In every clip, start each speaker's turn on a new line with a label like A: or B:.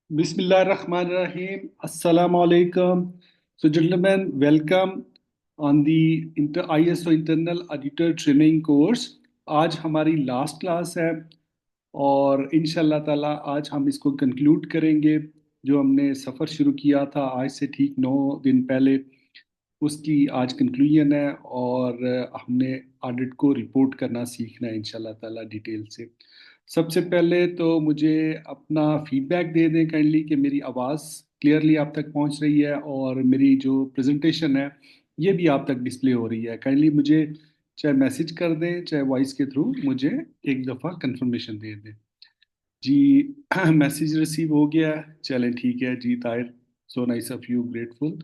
A: Bismillahirrahmanirrahim. Assalamu alaikum. So, gentlemen, welcome on the ISO Internal Auditor Training course. आज हमारी last class है और इंशाल्लाह ताला आज हम इसको कंक्लूड करेंगे। जो हमने सफ़र शुरू किया था आज से ठीक 9 दिन पहले, उसकी आज कंक्लूजन है और हमने ऑडिट को रिपोर्ट करना सीखना है इंशाल्लाह ताला डिटेल से। सबसे पहले तो मुझे अपना फीडबैक दे दें काइंडली कि मेरी आवाज़ क्लियरली आप तक पहुंच रही है और मेरी जो प्रेजेंटेशन है ये भी आप तक डिस्प्ले हो रही है। काइंडली मुझे चाहे मैसेज कर दें चाहे वॉइस के थ्रू मुझे एक दफ़ा कंफर्मेशन दे दें। जी मैसेज रिसीव हो गया है। चलें ठीक है जी Tahir, so nice of you, grateful.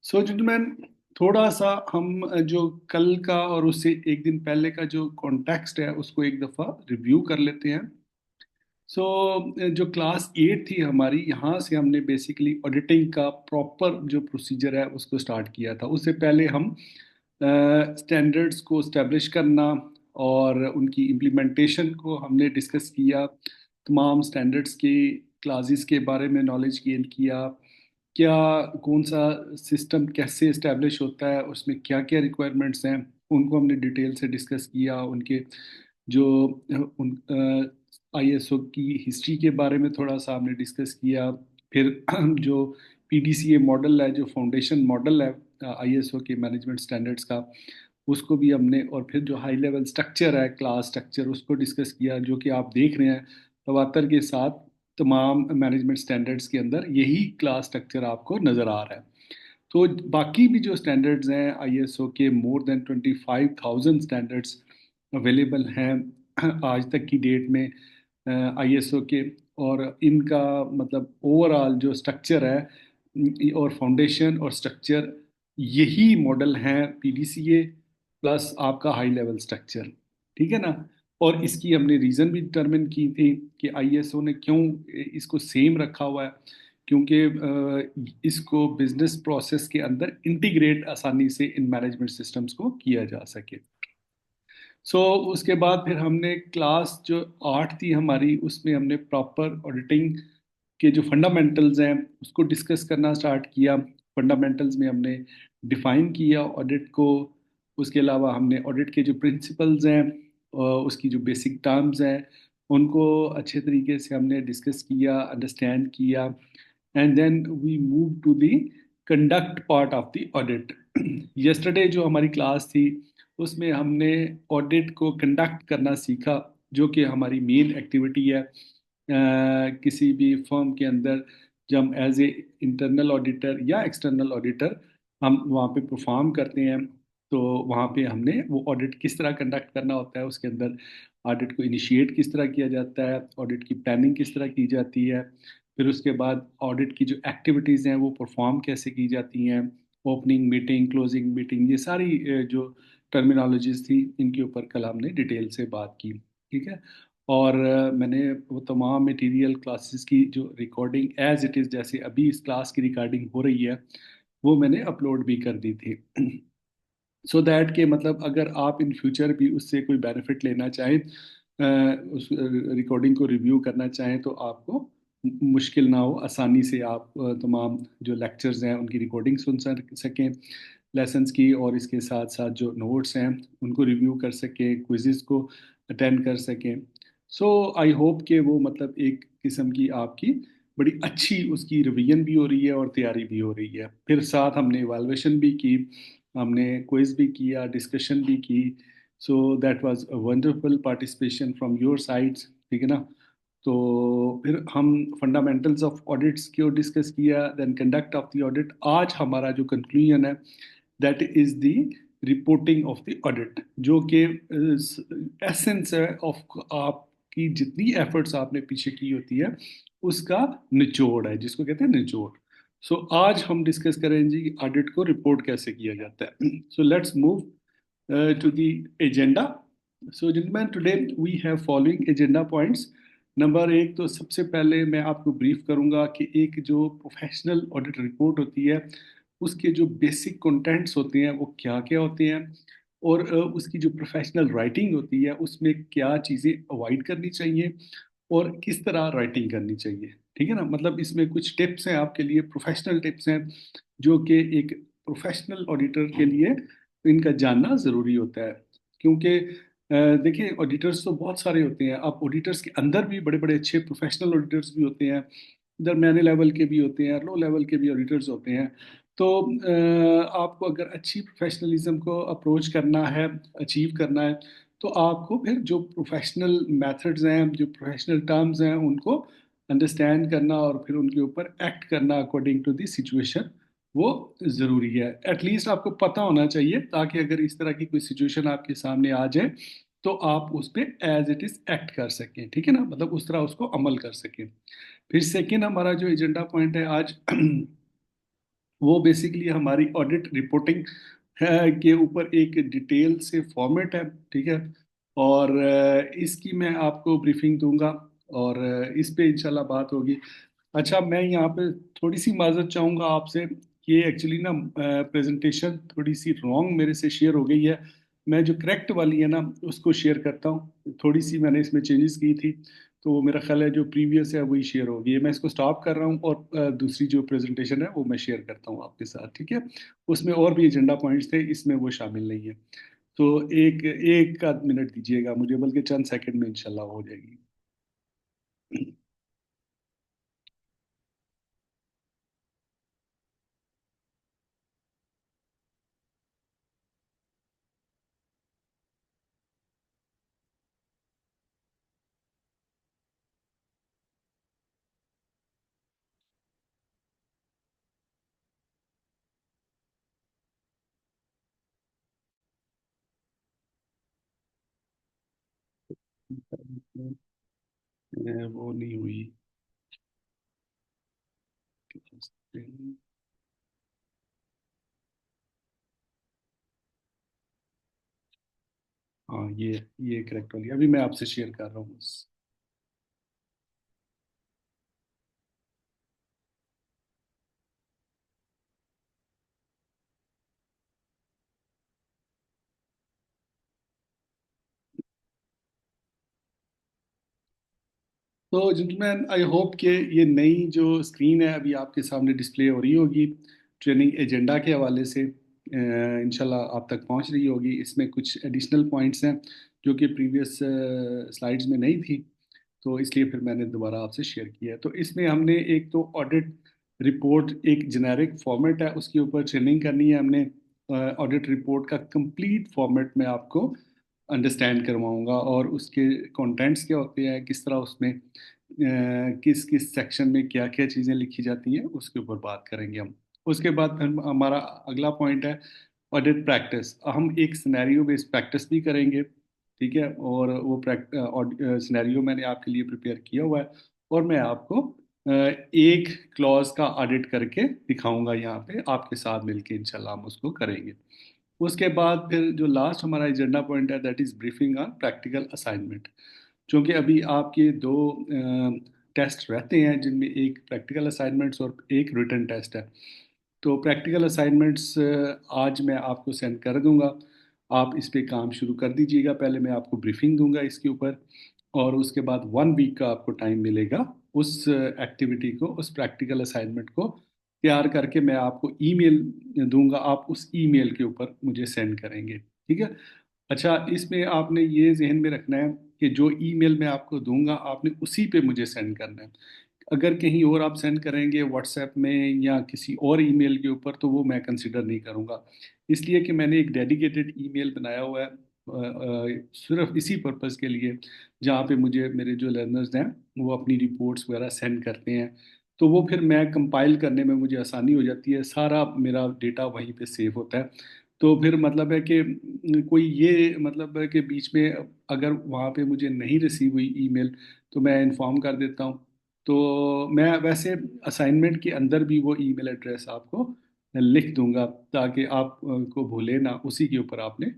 A: So gentleman, थोड़ा सा हम जो कल का और उससे एक दिन पहले का जो कॉन्टेक्स्ट है उसको एक दफ़ा रिव्यू कर लेते हैं। सो जो क्लास 8 थी हमारी, यहाँ से हमने बेसिकली ऑडिटिंग का प्रॉपर जो प्रोसीजर है उसको स्टार्ट किया था। उससे पहले हम स्टैंडर्ड्स को स्टैब्लिश करना और उनकी इम्प्लीमेंटेशन को हमने डिस्कस किया। तमाम स्टैंडर्ड्स के क्लासेस के बारे में नॉलेज गेन किया। क्या कौन सा सिस्टम कैसे इस्टेब्लिश होता है, उसमें क्या क्या रिक्वायरमेंट्स हैं, उनको हमने डिटेल से डिस्कस किया। उनके जो उन आईएसओ की हिस्ट्री के बारे में थोड़ा सा हमने डिस्कस किया। फिर जो पीडीसीए मॉडल है, जो फाउंडेशन मॉडल है आईएसओ के मैनेजमेंट स्टैंडर्ड्स का, उसको भी हमने, और फिर जो हाई लेवल स्ट्रक्चर है क्लास स्ट्रक्चर, उसको डिस्कस किया, जो कि आप देख रहे हैं तवातर के साथ तमाम मैनेजमेंट स्टैंडर्ड्स के अंदर यही क्लास स्ट्रक्चर आपको नज़र आ रहा है। तो बाकी भी जो स्टैंडर्ड्स हैं आईएसओ के, मोर देन 25,000 स्टैंडर्ड्स अवेलेबल हैं आज तक की डेट में आईएसओ के। और इनका मतलब ओवरऑल जो स्ट्रक्चर है और फाउंडेशन और स्ट्रक्चर, यही मॉडल हैं पीडीसीए प्लस आपका हाई लेवल स्ट्रक्चर। ठीक है ना। और इसकी हमने रीज़न भी डिटरमिन की थी कि आईएसओ ने क्यों इसको सेम रखा हुआ है, क्योंकि इसको बिजनेस प्रोसेस के अंदर इंटीग्रेट आसानी से इन मैनेजमेंट सिस्टम्स को किया जा सके। उसके बाद फिर हमने क्लास जो 8 थी हमारी, उसमें हमने प्रॉपर ऑडिटिंग के जो फंडामेंटल्स हैं उसको डिस्कस करना स्टार्ट किया। फंडामेंटल्स में हमने डिफाइन किया ऑडिट को। उसके अलावा हमने ऑडिट के जो प्रिंसिपल्स हैं उसकी जो बेसिक टर्म्स हैं उनको अच्छे तरीके से हमने डिस्कस किया, अंडरस्टैंड किया। And then we move to the conduct part of the audit. Yesterday जो हमारी क्लास थी उसमें हमने ऑडिट को कंडक्ट करना सीखा, जो कि हमारी मेन एक्टिविटी है किसी भी फर्म के अंदर। जब हम एज ए इंटरनल ऑडिटर या एक्सटर्नल ऑडिटर हम वहाँ पे परफॉर्म करते हैं, तो वहाँ पे हमने वो ऑडिट किस तरह कंडक्ट करना होता है, उसके अंदर ऑडिट को इनिशिएट किस तरह किया जाता है, ऑडिट की प्लानिंग किस तरह की जाती है, फिर उसके बाद ऑडिट की जो एक्टिविटीज़ हैं वो परफॉर्म कैसे की जाती हैं, ओपनिंग मीटिंग, क्लोजिंग मीटिंग, ये सारी जो टर्मिनोलॉजीज थी इनके ऊपर कल हमने डिटेल से बात की। ठीक है। और मैंने वो तमाम मटेरियल क्लासेस की जो रिकॉर्डिंग एज इट इज़, जैसे अभी इस क्लास की रिकॉर्डिंग हो रही है, वो मैंने अपलोड भी कर दी थी। सो दैट के मतलब अगर आप इन फ्यूचर भी उससे कोई बेनिफिट लेना चाहें, उस रिकॉर्डिंग को रिव्यू करना चाहें, तो आपको मुश्किल ना हो, आसानी से आप तमाम जो लेक्चर्स हैं उनकी रिकॉर्डिंग सुन सकें लेसन्स की, और इसके साथ साथ जो नोट्स हैं उनको रिव्यू कर सकें, क्विज़ेस को अटेंड कर सकें। आई होप कि वो मतलब एक किस्म की आपकी बड़ी अच्छी उसकी रिवीजन भी हो रही है और तैयारी भी हो रही है। फिर साथ हमने इवाल्वेशन भी की, हमने क्विज भी किया, डिस्कशन भी की। That was a wonderful participation from your sides. ठीक है ना। तो फिर हम फंडामेंटल्स ऑफ ऑडिट्स को डिस्कस किया, then conduct of the audit. आज हमारा जो कंक्लूजन है that is the reporting of the audit, जो कि एसेंस है ऑफ आपकी जितनी एफर्ट्स आपने पीछे की होती है उसका निचोड़ है, जिसको कहते हैं निचोड़। आज हम डिस्कस करेंगे जी ऑडिट को रिपोर्ट कैसे किया जाता है। Let's move to the agenda. Gentlemen, today we have following agenda points. Number एक, तो सबसे पहले मैं आपको ब्रीफ करूंगा कि एक जो प्रोफेशनल ऑडिट रिपोर्ट होती है उसके जो बेसिक कंटेंट्स होते हैं वो क्या क्या होते हैं, और उसकी जो प्रोफेशनल राइटिंग होती है उसमें क्या चीज़ें अवॉइड करनी चाहिए और किस तरह राइटिंग करनी चाहिए। ठीक है ना, मतलब इसमें कुछ टिप्स हैं आपके लिए, प्रोफेशनल टिप्स हैं, जो कि एक प्रोफेशनल ऑडिटर के लिए इनका जानना ज़रूरी होता है। क्योंकि देखिए, ऑडिटर्स तो बहुत सारे होते हैं। अब ऑडिटर्स के अंदर भी बड़े बड़े अच्छे प्रोफेशनल ऑडिटर्स भी होते हैं, दरमियाने लेवल के भी होते हैं, लो लेवल के भी ऑडिटर्स होते हैं। तो आपको अगर अच्छी प्रोफेशनलिज्म को अप्रोच करना है, अचीव करना है, तो आपको फिर जो प्रोफेशनल मेथड्स हैं, जो प्रोफेशनल टर्म्स हैं, उनको अंडरस्टैंड करना और फिर उनके ऊपर एक्ट करना अकॉर्डिंग टू द सिचुएशन, वो ज़रूरी है। एटलीस्ट आपको पता होना चाहिए, ताकि अगर इस तरह की कोई सिचुएशन आपके सामने आ जाए तो आप उस पर एज इट इज़ एक्ट कर सकें, ठीक है ना, मतलब उस तरह उसको अमल कर सकें। फिर सेकेंड हमारा जो एजेंडा पॉइंट है आज वो बेसिकली हमारी ऑडिट रिपोर्टिंग है के ऊपर एक डिटेल से फॉर्मेट है, ठीक है। और इसकी मैं आपको ब्रीफिंग दूंगा, और इस पे इंशाल्लाह बात होगी। अच्छा, मैं यहाँ पे थोड़ी सी माजरत चाहूँगा आपसे। ये एक्चुअली ना प्रेजेंटेशन थोड़ी सी रॉन्ग मेरे से शेयर हो गई है। मैं जो करेक्ट वाली है ना उसको शेयर करता हूँ, थोड़ी सी मैंने इसमें चेंजेस की थी, तो वो मेरा ख्याल है जो प्रीवियस है वही शेयर होगी। मैं इसको स्टॉप कर रहा हूँ, और दूसरी जो प्रेजेंटेशन है वो मैं शेयर करता हूँ आपके साथ, ठीक है। उसमें और भी एजेंडा पॉइंट्स थे, इसमें वो शामिल नहीं है। तो एक एक आध मिनट दीजिएगा मुझे, बल्कि चंद सेकंड में इंशाल्लाह हो जाएगी। वो नहीं हुई। हाँ, ये करेक्ट वाली अभी मैं आपसे शेयर कर रहा हूँ बस। तो जेंटलमैन, आई होप कि ये नई जो स्क्रीन है अभी आपके सामने डिस्प्ले हो रही होगी, ट्रेनिंग एजेंडा के हवाले से इंशाल्लाह आप तक पहुंच रही होगी। इसमें कुछ एडिशनल पॉइंट्स हैं जो कि प्रीवियस स्लाइड्स में नहीं थी, तो इसलिए फिर मैंने दोबारा आपसे शेयर किया है। तो इसमें हमने एक तो ऑडिट रिपोर्ट, एक जेनेरिक फॉर्मेट है, उसके ऊपर ट्रेनिंग करनी है हमने। ऑडिट रिपोर्ट का कंप्लीट फॉर्मेट मैं आपको अंडरस्टैंड करवाऊंगा, और उसके कंटेंट्स क्या होते हैं, किस तरह उसमें किस किस सेक्शन में क्या क्या चीज़ें लिखी जाती हैं, उसके ऊपर बात करेंगे हम। उसके बाद फिर हमारा अगला पॉइंट है ऑडिट प्रैक्टिस। हम एक सिनेरियो बेस्ड प्रैक्टिस भी करेंगे, ठीक है। और वो सिनेरियो मैंने आपके लिए प्रिपेयर किया हुआ है, और मैं आपको एक क्लॉज का ऑडिट करके दिखाऊंगा यहाँ पे आपके साथ मिलके, इंशाल्लाह हम उसको करेंगे। उसके बाद फिर जो लास्ट हमारा एजेंडा पॉइंट है, that is briefing on practical assignment. क्योंकि अभी आपके दो टेस्ट रहते हैं, जिनमें एक प्रैक्टिकल असाइनमेंट्स और एक रिटन टेस्ट है। तो प्रैक्टिकल असाइनमेंट्स आज मैं आपको सेंड कर दूंगा। आप इस पे काम शुरू कर दीजिएगा। पहले मैं आपको ब्रीफिंग दूंगा इसके ऊपर, और उसके बाद 1 वीक का आपको टाइम मिलेगा उस एक्टिविटी को, उस प्रैक्टिकल असाइनमेंट को तैयार करके मैं आपको ईमेल दूंगा। आप उस ईमेल के ऊपर मुझे सेंड करेंगे, ठीक है। अच्छा, इसमें आपने ये जहन में रखना है कि जो ईमेल मैं आपको दूंगा आपने उसी पे मुझे सेंड करना है। अगर कहीं और आप सेंड करेंगे व्हाट्सएप में या किसी और ईमेल के ऊपर, तो वो मैं कंसिडर नहीं करूँगा। इसलिए कि मैंने एक डेडिकेटेड ईमेल बनाया हुआ है सिर्फ इसी पर्पज़ के लिए, जहाँ पे मुझे मेरे जो लर्नर्स हैं वो अपनी रिपोर्ट्स वगैरह सेंड करते हैं। तो वो फिर मैं कंपाइल करने में मुझे आसानी हो जाती है, सारा मेरा डेटा वहीं पे सेव होता है। तो फिर मतलब है कि कोई ये मतलब है कि बीच में अगर वहाँ पे मुझे नहीं रिसीव हुई ईमेल, तो मैं इन्फॉर्म कर देता हूँ। तो मैं वैसे असाइनमेंट के अंदर भी वो ईमेल एड्रेस आपको लिख दूंगा, ताकि आप को भूले ना, उसी के ऊपर आपने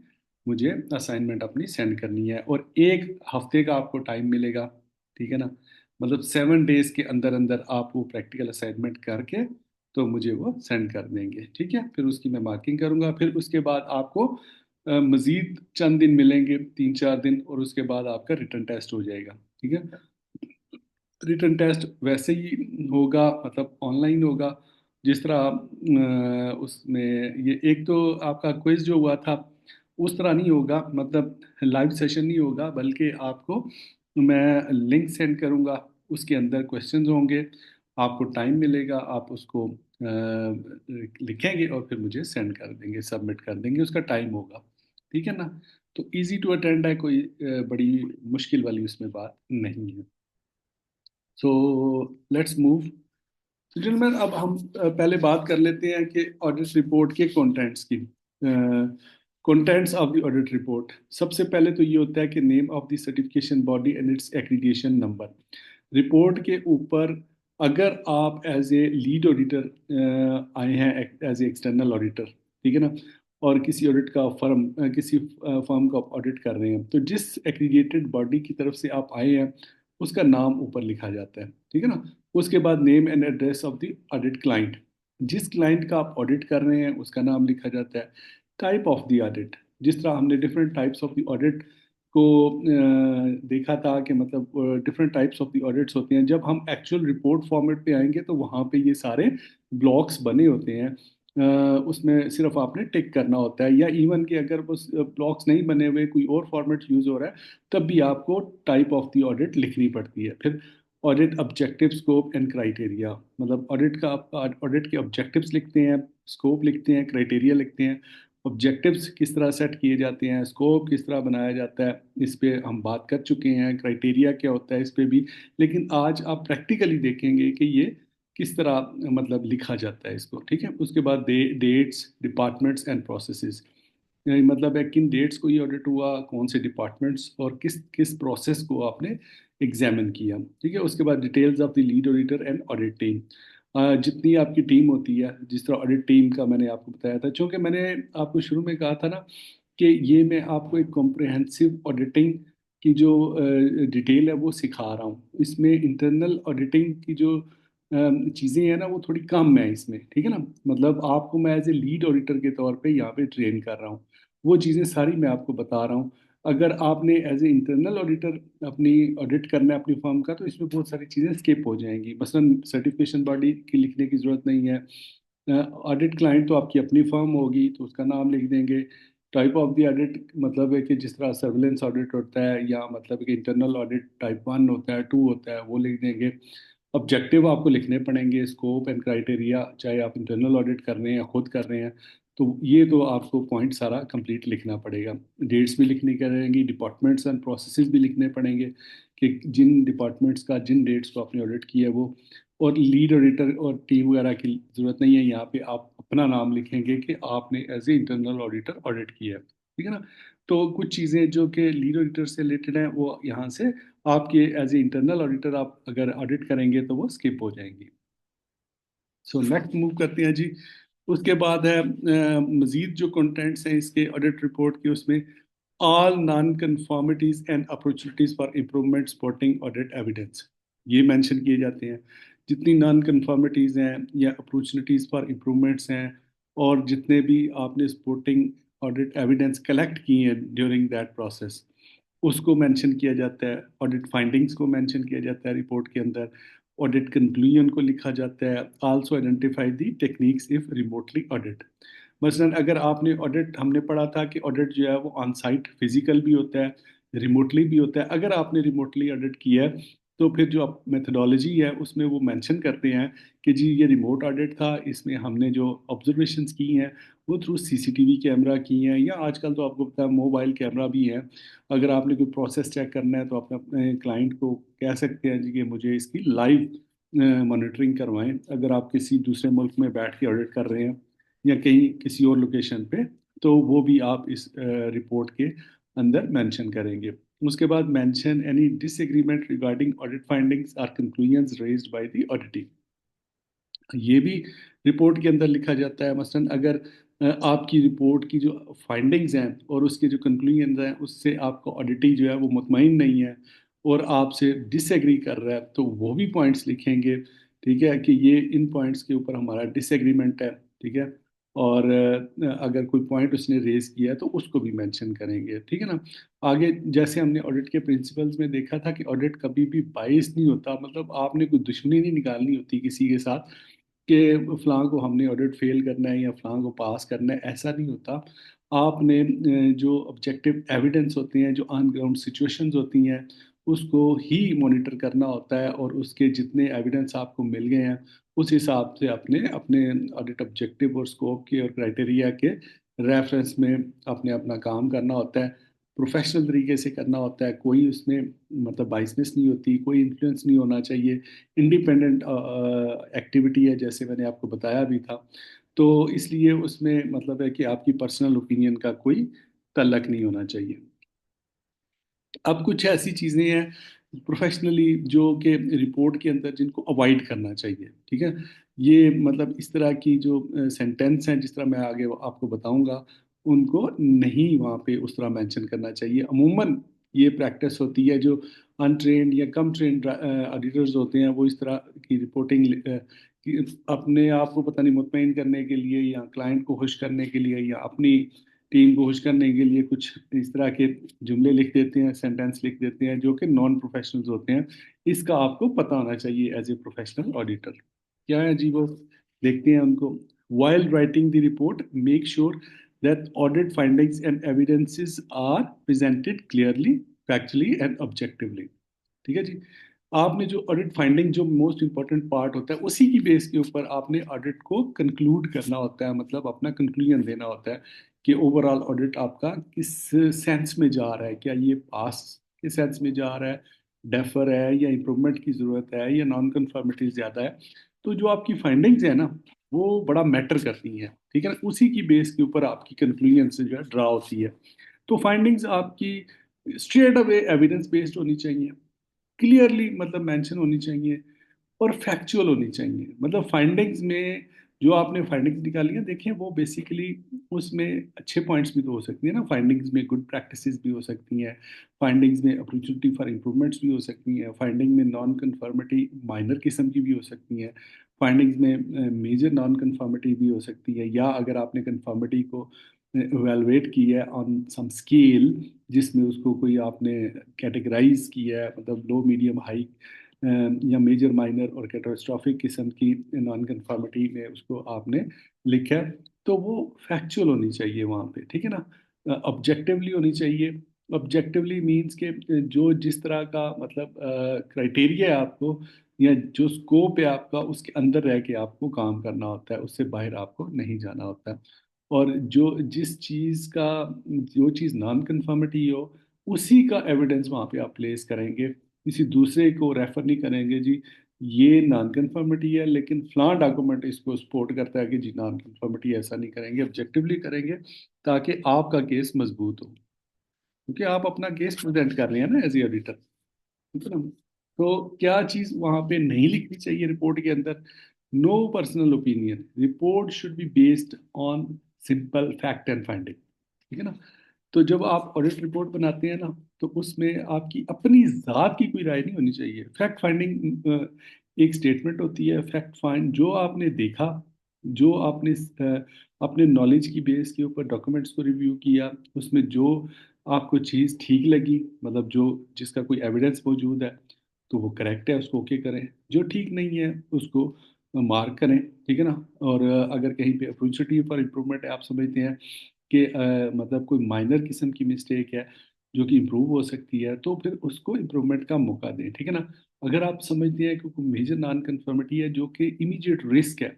A: मुझे असाइनमेंट अपनी सेंड करनी है। और एक हफ्ते का आपको टाइम मिलेगा, ठीक है ना, मतलब 7 डेज के अंदर अंदर आप वो प्रैक्टिकल असाइनमेंट करके तो मुझे वो सेंड कर देंगे, ठीक है। फिर उसकी मैं मार्किंग करूंगा। फिर उसके बाद आपको मज़ीद चंद दिन मिलेंगे, 3 4 दिन, और उसके बाद आपका रिटर्न टेस्ट हो जाएगा, ठीक है। रिटन टेस्ट वैसे ही होगा, मतलब ऑनलाइन होगा, जिस तरह उसमें ये एक तो आपका क्विज जो हुआ था उस तरह नहीं होगा, मतलब लाइव सेशन नहीं होगा, बल्कि आपको मैं लिंक सेंड करूंगा, उसके अंदर क्वेश्चंस होंगे, आपको टाइम मिलेगा, आप उसको लिखेंगे और फिर मुझे सेंड कर देंगे, सबमिट कर देंगे, उसका टाइम होगा। ठीक है ना? तो इजी टू अटेंड है, कोई बड़ी मुश्किल वाली उसमें बात नहीं है। So let's move. तो जिनमें अब हम पहले बात कर लेते हैं कि ऑडिट रिपोर्ट के कंटेंट्स की। Contents of the audit report, सबसे पहले तो ये होता है कि name of the certification body and it's accreditation number. Report के ऊपर अगर आप एज ए लीड ऑडिटर आए हैं, एज ए एक्सटर्नल ऑडिटर, ठीक है ना, और किसी ऑडिट का फर्म, किसी फर्म का ऑडिट कर रहे हैं, तो जिस एक्रीडिएटेड बॉडी की तरफ से आप आए हैं उसका नाम ऊपर लिखा जाता है। ठीक है ना? उसके बाद name and address of the audit client, जिस क्लाइंट का आप ऑडिट कर रहे हैं उसका नाम लिखा जाता है। टाइप ऑफ द ऑडिट, जिस तरह हमने different types of the audit को देखा था कि मतलब different types of the audits होते हैं, जब हम एक्चुअल रिपोर्ट फॉर्मेट पे आएंगे तो वहाँ पे ये सारे ब्लॉक्स बने होते हैं। उसमें सिर्फ आपने टिक करना होता है, या इवन कि अगर वो ब्लॉक्स नहीं बने हुए, कोई और फॉर्मेट यूज हो रहा है, तब भी आपको टाइप ऑफ द ऑडिट लिखनी पड़ती है। फिर audit objective, scope and criteria, मतलब ऑडिट का ऑडिट के ऑब्जेक्टिव्स लिखते हैं, स्कोप लिखते हैं, क्राइटेरिया लिखते हैं। ऑब्जेक्टिव्स किस तरह सेट किए जाते हैं, स्कोप किस तरह बनाया जाता है, इस पे हम बात कर चुके हैं। क्राइटेरिया क्या होता है, इस पे भी, लेकिन आज आप प्रैक्टिकली देखेंगे कि ये किस तरह मतलब लिखा जाता है इसको। ठीक है? उसके बाद डेट्स, डिपार्टमेंट्स एंड प्रोसेसेस, मतलब है किन डेट्स को ये ऑडिट हुआ, कौन से डिपार्टमेंट्स और किस किस प्रोसेस को आपने एग्जामिन किया। ठीक है? उसके बाद details of the lead auditor and audit team, जितनी आपकी टीम होती है, जिस तरह ऑडिट टीम का मैंने आपको बताया था, क्योंकि मैंने आपको शुरू में कहा था ना कि ये मैं आपको एक कॉम्प्रिहेंसिव ऑडिटिंग की जो डिटेल है वो सिखा रहा हूँ। इसमें इंटरनल ऑडिटिंग की जो चीज़ें हैं ना वो थोड़ी कम है इसमें। ठीक है ना? मतलब आपको मैं एज ए लीड ऑडिटर के तौर पे यहाँ पे ट्रेन कर रहा हूँ, वो चीज़ें सारी मैं आपको बता रहा हूँ। अगर आपने एज ए इंटरनल ऑडिटर अपनी ऑडिट करना है अपनी फर्म का, तो इसमें बहुत सारी चीज़ें स्किप हो जाएंगी। मसलन सर्टिफिकेशन बॉडी की लिखने की ज़रूरत नहीं है। ऑडिट क्लाइंट तो आपकी अपनी फर्म होगी तो उसका नाम लिख देंगे। टाइप ऑफ द ऑडिट मतलब है कि जिस तरह सर्विलेंस ऑडिट होता है, या मतलब कि इंटरनल ऑडिट टाइप 1 होता है, 2 होता है, वो लिख देंगे। ऑब्जेक्टिव आपको लिखने पड़ेंगे, स्कोप एंड क्राइटेरिया, चाहे आप इंटरनल ऑडिट कर रहे हैं या खुद कर रहे हैं, तो ये तो आपको पॉइंट सारा कंप्लीट लिखना पड़ेगा। डेट्स भी लिखनी पड़ेंगी, डिपार्टमेंट्स एंड प्रोसेसेस भी लिखने पड़ेंगे कि जिन डिपार्टमेंट्स का जिन डेट्स को आपने ऑडिट किया है वो। और लीड ऑडिटर और टीम वगैरह की ज़रूरत नहीं है, यहाँ पे आप अपना नाम लिखेंगे कि आपने as a internal auditor audit किया है। ठीक है ना? तो कुछ चीज़ें जो कि लीड ऑडिटर से रिलेटेड हैं वो यहाँ से आपके एज ए इंटरनल ऑडिटर आप अगर ऑडिट करेंगे तो वो स्किप हो जाएंगी। सो नेक्स्ट मूव करते हैं जी। उसके बाद है मजीद जो कंटेंट्स हैं इसके ऑडिट रिपोर्ट के, उसमें all non conformities and opportunities for improvement supporting audit evidence, ये मेंशन किए जाते हैं। जितनी नॉन कंफॉर्मिटीज हैं या अपॉर्चुनिटीज फॉर इम्प्रूवमेंट्स हैं, और जितने भी आपने सपोर्टिंग ऑडिट एविडेंस कलेक्ट किए हैं ड्यूरिंग दैट प्रोसेस, उसको मेंशन किया जाता है। ऑडिट फाइंडिंग्स को मेंशन किया जाता है रिपोर्ट के अंदर। ऑडिट कंक्लूजन को लिखा जाता है। Also identify the techniques if remotely audit. मसलन अगर आपने ऑडिट, हमने पढ़ा था कि ऑडिट जो है वो ऑन साइट फिजिकल भी होता है, रिमोटली भी होता है। अगर आपने रिमोटली ऑडिट किया है तो फिर जो मेथडोलॉजी है उसमें वो मेंशन करते हैं कि जी ये रिमोट ऑडिट था, इसमें हमने जो ऑब्जर्वेशंस की हैं वो थ्रू सीसीटीवी कैमरा की हैं, या आजकल तो आपको पता है मोबाइल कैमरा भी है। अगर आपने कोई प्रोसेस चेक करना है तो आप अपने क्लाइंट को कह सकते हैं जी कि मुझे इसकी लाइव मॉनिटरिंग करवाएं, अगर आप किसी दूसरे मुल्क में बैठ के ऑडिट कर रहे हैं या कहीं किसी और लोकेशन पे, तो वो भी आप इस रिपोर्ट के अंदर मेंशन करेंगे। उसके बाद mention any disagreement regarding audit findings or conclusions raised by the auditee, ये भी रिपोर्ट के अंदर लिखा जाता है। मसलन अगर आपकी रिपोर्ट की जो फाइंडिंग्स हैं और उसके जो कंक्लूजन्स हैं उससे आपका ऑडिटी जो है वो मुतमईन नहीं है और आपसे डिसएग्री कर रहा है, तो वो भी पॉइंट्स लिखेंगे। ठीक है? कि ये इन पॉइंट्स के ऊपर हमारा डिसएग्रीमेंट है। ठीक है? और अगर कोई पॉइंट उसने रेज किया है तो उसको भी मेंशन करेंगे, ठीक है ना। आगे जैसे हमने ऑडिट के प्रिंसिपल्स में देखा था कि ऑडिट कभी भी बाइस नहीं होता, मतलब आपने कोई दुश्मनी नहीं निकालनी होती किसी के साथ कि फलां को हमने ऑडिट फेल करना है या फलां को पास करना है, ऐसा नहीं होता। आपने जो ऑब्जेक्टिव एविडेंस होते हैं, जो ऑन ग्राउंड सिचुएशंस होती हैं, उसको ही मॉनिटर करना होता है, और उसके जितने एविडेंस आपको मिल गए हैं उस हिसाब से अपने अपने ऑडिट ऑब्जेक्टिव और स्कोप के और क्राइटेरिया के रेफरेंस में अपने अपना काम करना होता है। प्रोफेशनल तरीके से करना होता है, कोई उसमें मतलब बाइसनेस नहीं होती, कोई इन्फ्लुएंस नहीं होना चाहिए। इंडिपेंडेंट एक्टिविटी है, जैसे मैंने आपको बताया भी था। तो इसलिए उसमें मतलब है कि आपकी पर्सनल ओपिनियन का कोई तल्लक नहीं होना चाहिए। अब कुछ ऐसी चीज़ें हैं प्रोफेशनली जो कि रिपोर्ट के अंदर जिनको अवॉइड करना चाहिए, ठीक है। ये मतलब इस तरह की जो सेंटेंस हैं, जिस तरह मैं आगे आपको बताऊंगा, उनको नहीं वहाँ पे उस तरह मेंशन करना चाहिए। अमूमन ये प्रैक्टिस होती है, जो अनट्रेंड या कम ट्रेंड ऑडिटर्स होते हैं वो इस तरह की रिपोर्टिंग अपने आप को पता नहीं मुतमईन करने के लिए या क्लाइंट को खुश करने के लिए या अपनी टीम को खुश करने के लिए कुछ इस तरह के जुमले लिख देते हैं, सेंटेंस लिख देते हैं, जो कि नॉन प्रोफेशनल्स होते हैं। इसका आपको पता होना चाहिए एज ए प्रोफेशनल ऑडिटर। क्या है जी वो, देखते हैं उनको। While writing the report make sure that audit findings and evidences are presented clearly, factually and objectively. ठीक है जी। आपने जो ऑडिट फाइंडिंग, जो मोस्ट इंपॉर्टेंट पार्ट होता है, उसी की बेस के ऊपर आपने ऑडिट को कंक्लूड करना होता है, मतलब अपना कंक्लूजन देना होता है कि ओवरऑल ऑडिट आपका किस सेंस में जा रहा है। क्या ये पास के सेंस में जा रहा है, डेफर है, या इम्प्रूवमेंट की ज़रूरत है, या नॉन कंफर्मिटी ज़्यादा है। तो जो आपकी फाइंडिंग्स है ना, वो बड़ा मैटर करती हैं, ठीक है ना। उसी की बेस के ऊपर आपकी कंक्लूजन से जो है ड्रा होती है। तो फाइंडिंग्स आपकी स्ट्रेट अवे एविडेंस बेस्ड होनी चाहिए, क्लियरली मतलब मेंशन होनी चाहिए, और फैक्चुअल होनी चाहिए। मतलब फाइंडिंग्स में जो आपने फाइंडिंग्स निकाली है, देखिए वो बेसिकली उसमें अच्छे पॉइंट्स भी तो हो सकती है ना, फाइंडिंग्स में गुड प्रैक्टिसेस भी हो सकती हैं, फाइंडिंग्स में अपॉर्चुनिटी फॉर इम्प्रूवमेंट्स भी हो सकती हैं, फाइंडिंग में नॉन कंफर्मिटी माइनर किस्म की भी हो सकती हैं, फाइंडिंग्स में मेजर नॉन कंफर्मिटी भी हो सकती है, या अगर आपने कंफर्मिटी को इवेलुएट की है ऑन सम स्केल, जिसमें उसको कोई आपने कैटेगराइज किया है, मतलब लो मीडियम हाई या मेजर माइनर और कैटास्ट्रॉफिक किस्म की नॉन कंफर्मिटी में उसको आपने लिखा है, तो वो फैक्चुअल होनी चाहिए वहाँ पे, ठीक है ना। ऑब्जेक्टिवली होनी चाहिए। ऑब्जेक्टिवली मीन्स के जो जिस तरह का मतलब क्राइटेरिया है आपको, या जो स्कोप है आपका, उसके अंदर रह के आपको काम करना होता है, उससे बाहर आपको नहीं जाना होता है। और जो जिस चीज़ का जो चीज़ नॉन कंफर्मिटी हो, उसी का एविडेंस वहाँ पे आप प्लेस करेंगे, किसी दूसरे को रेफर नहीं करेंगे जी ये नॉन कंफर्मिटी है लेकिन फलां डॉक्यूमेंट इसको सपोर्ट करता है कि जी नॉन कंफर्मिटी। ऐसा नहीं करेंगे, ऑब्जेक्टिवली करेंगे, ताकि आपका केस मजबूत हो, क्योंकि आप अपना केस प्रेजेंट कर रहे हैं ना एज ए ऑडिटर, ठीक है ना। तो क्या चीज वहां पे नहीं लिखनी चाहिए रिपोर्ट के अंदर? No personal opinion, report should be based on simple fact and finding, ठीक है ना। तो जब आप ऑडिट रिपोर्ट बनाते हैं ना, तो उसमें आपकी अपनी जात की कोई राय नहीं होनी चाहिए। फैक्ट फाइंडिंग एक स्टेटमेंट होती है, फैक्ट फाइंड जो आपने देखा, जो आपने अपने नॉलेज की बेस के ऊपर डॉक्यूमेंट्स को रिव्यू किया, उसमें जो आपको चीज़ ठीक लगी, मतलब जो जिसका कोई एविडेंस मौजूद है, तो वो करेक्ट है, उसको ओके करें। जो ठीक नहीं है उसको मार्क करें, ठीक है ना। और अगर कहीं पे अपॉर्चुनिटी फॉर इम्प्रूवमेंट है, आप समझते हैं कि मतलब कोई माइनर किस्म की मिस्टेक है जो कि इम्प्रूव हो सकती है, तो फिर उसको इम्प्रूवमेंट का मौका दें, ठीक है ना। अगर आप समझते हैं कि कोई मेजर नॉन कंफर्मिटी है जो कि इमीडिएट रिस्क है,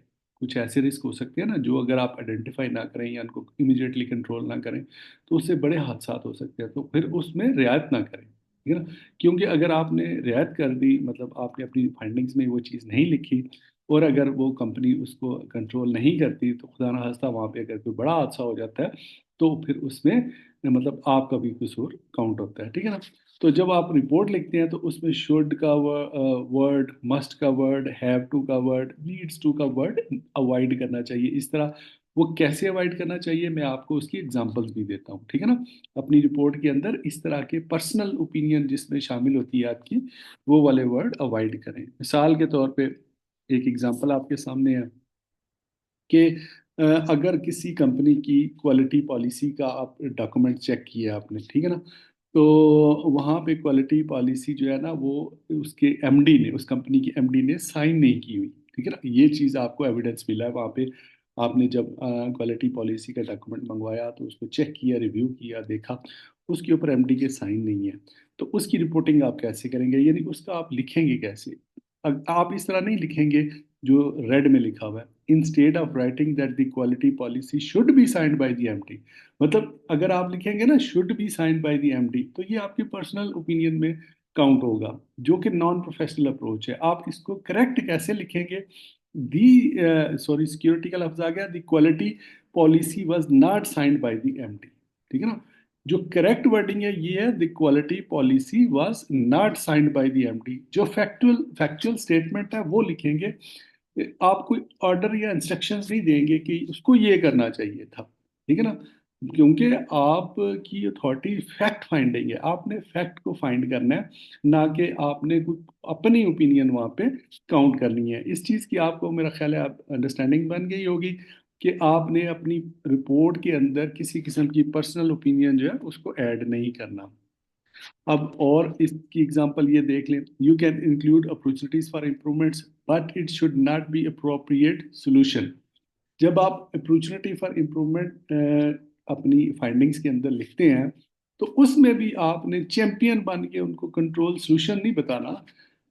A: कुछ ऐसे रिस्क हो सकते हैं ना जो अगर आप आइडेंटिफाई ना करें या उनको इमीडिएटली कंट्रोल ना करें, तो उससे बड़े हादसा हो सकते हैं, तो फिर उसमें रियायत ना करें, ठीक है ना। क्योंकि अगर आपने रियायत कर दी, मतलब आपने अपनी फाइंडिंग्स में वो चीज़ नहीं लिखी, और अगर वो कंपनी उसको कंट्रोल नहीं करती, तो खुदा ना खास्ता वहाँ पे अगर कोई बड़ा हादसा हो जाता है, तो फिर उसमें मतलब आपका भी कसूर काउंट होता है, ठीक है ना। तो जब आप रिपोर्ट लिखते हैं तो उसमें शुड का वर्ड, मस्ट का वर्ड, हैव टू का वर्ड, नीड्स टू का वर्ड अवॉइड करना चाहिए। इस तरह वो कैसे अवॉइड करना चाहिए, मैं आपको उसकी एग्जांपल्स भी देता हूँ, ठीक है ना। अपनी रिपोर्ट के अंदर इस तरह के पर्सनल ओपिनियन जिसमें शामिल होती है आपकी, वो वाले वर्ड अवॉइड करें। मिसाल के तौर पे एक एग्जांपल आपके सामने है कि अगर किसी कंपनी की क्वालिटी पॉलिसी का आप डॉक्यूमेंट चेक किया आपने, ठीक है ना, तो वहाँ पे क्वालिटी पॉलिसी जो है ना वो उसके एमडी ने, उस कंपनी के एमडी ने साइन नहीं की हुई, ठीक है ना, ये चीज़ आपको एविडेंस मिला है वहाँ पे। आपने जब क्वालिटी पॉलिसी का डॉक्यूमेंट मंगवाया तो उसको चेक किया, रिव्यू किया, देखा उसके ऊपर एमडी के साइन नहीं है, तो उसकी रिपोर्टिंग आप कैसे करेंगे, यानी उसका आप लिखेंगे कैसे? आप इस तरह नहीं लिखेंगे जो रेड में लिखा हुआ है, instead of writing that the quality policy should be signed by the MD. मतलब अगर आप लिखेंगे ना should be signed by the MD, तो ये आपके पर्सनल ओपिनियन में काउंट होगा, जो कि नॉन प्रोफेशनल अप्रोच है। आप इसको करेक्ट कैसे लिखेंगे? दी सॉरी, सिक्योरिटी का लफ्ज आ गया, the quality policy was not signed by the MD, ठीक है ना। जो करेक्ट वर्डिंग है ये है, the quality policy was not signed by the MD. जो फैक्चुअल फैक्चुअल स्टेटमेंट है वो लिखेंगे। आप कोई ऑर्डर या इंस्ट्रक्शंस नहीं देंगे कि उसको ये करना चाहिए था, ठीक है ना, क्योंकि आपकी अथॉरिटी फैक्ट फाइंडिंग है, आपने फैक्ट को फाइंड करना है, ना कि आपने कुछ अपनी ओपिनियन वहाँ पे काउंट करनी है। इस चीज़ की आपको मेरा ख्याल है आप अंडरस्टैंडिंग बन गई होगी कि आपने अपनी रिपोर्ट के अंदर किसी किस्म की पर्सनल ओपिनियन जो है उसको ऐड नहीं करना। अब और इसकी एग्जांपल ये देख लें, you can include opportunities for improvements but it should not be appropriate solution. जब आप अपॉर्चुनिटी फॉर इम्प्रूवमेंट अपनी फाइंडिंग्स के अंदर लिखते हैं, तो उसमें भी आपने चैंपियन बन के उनको कंट्रोल सोल्यूशन नहीं बताना,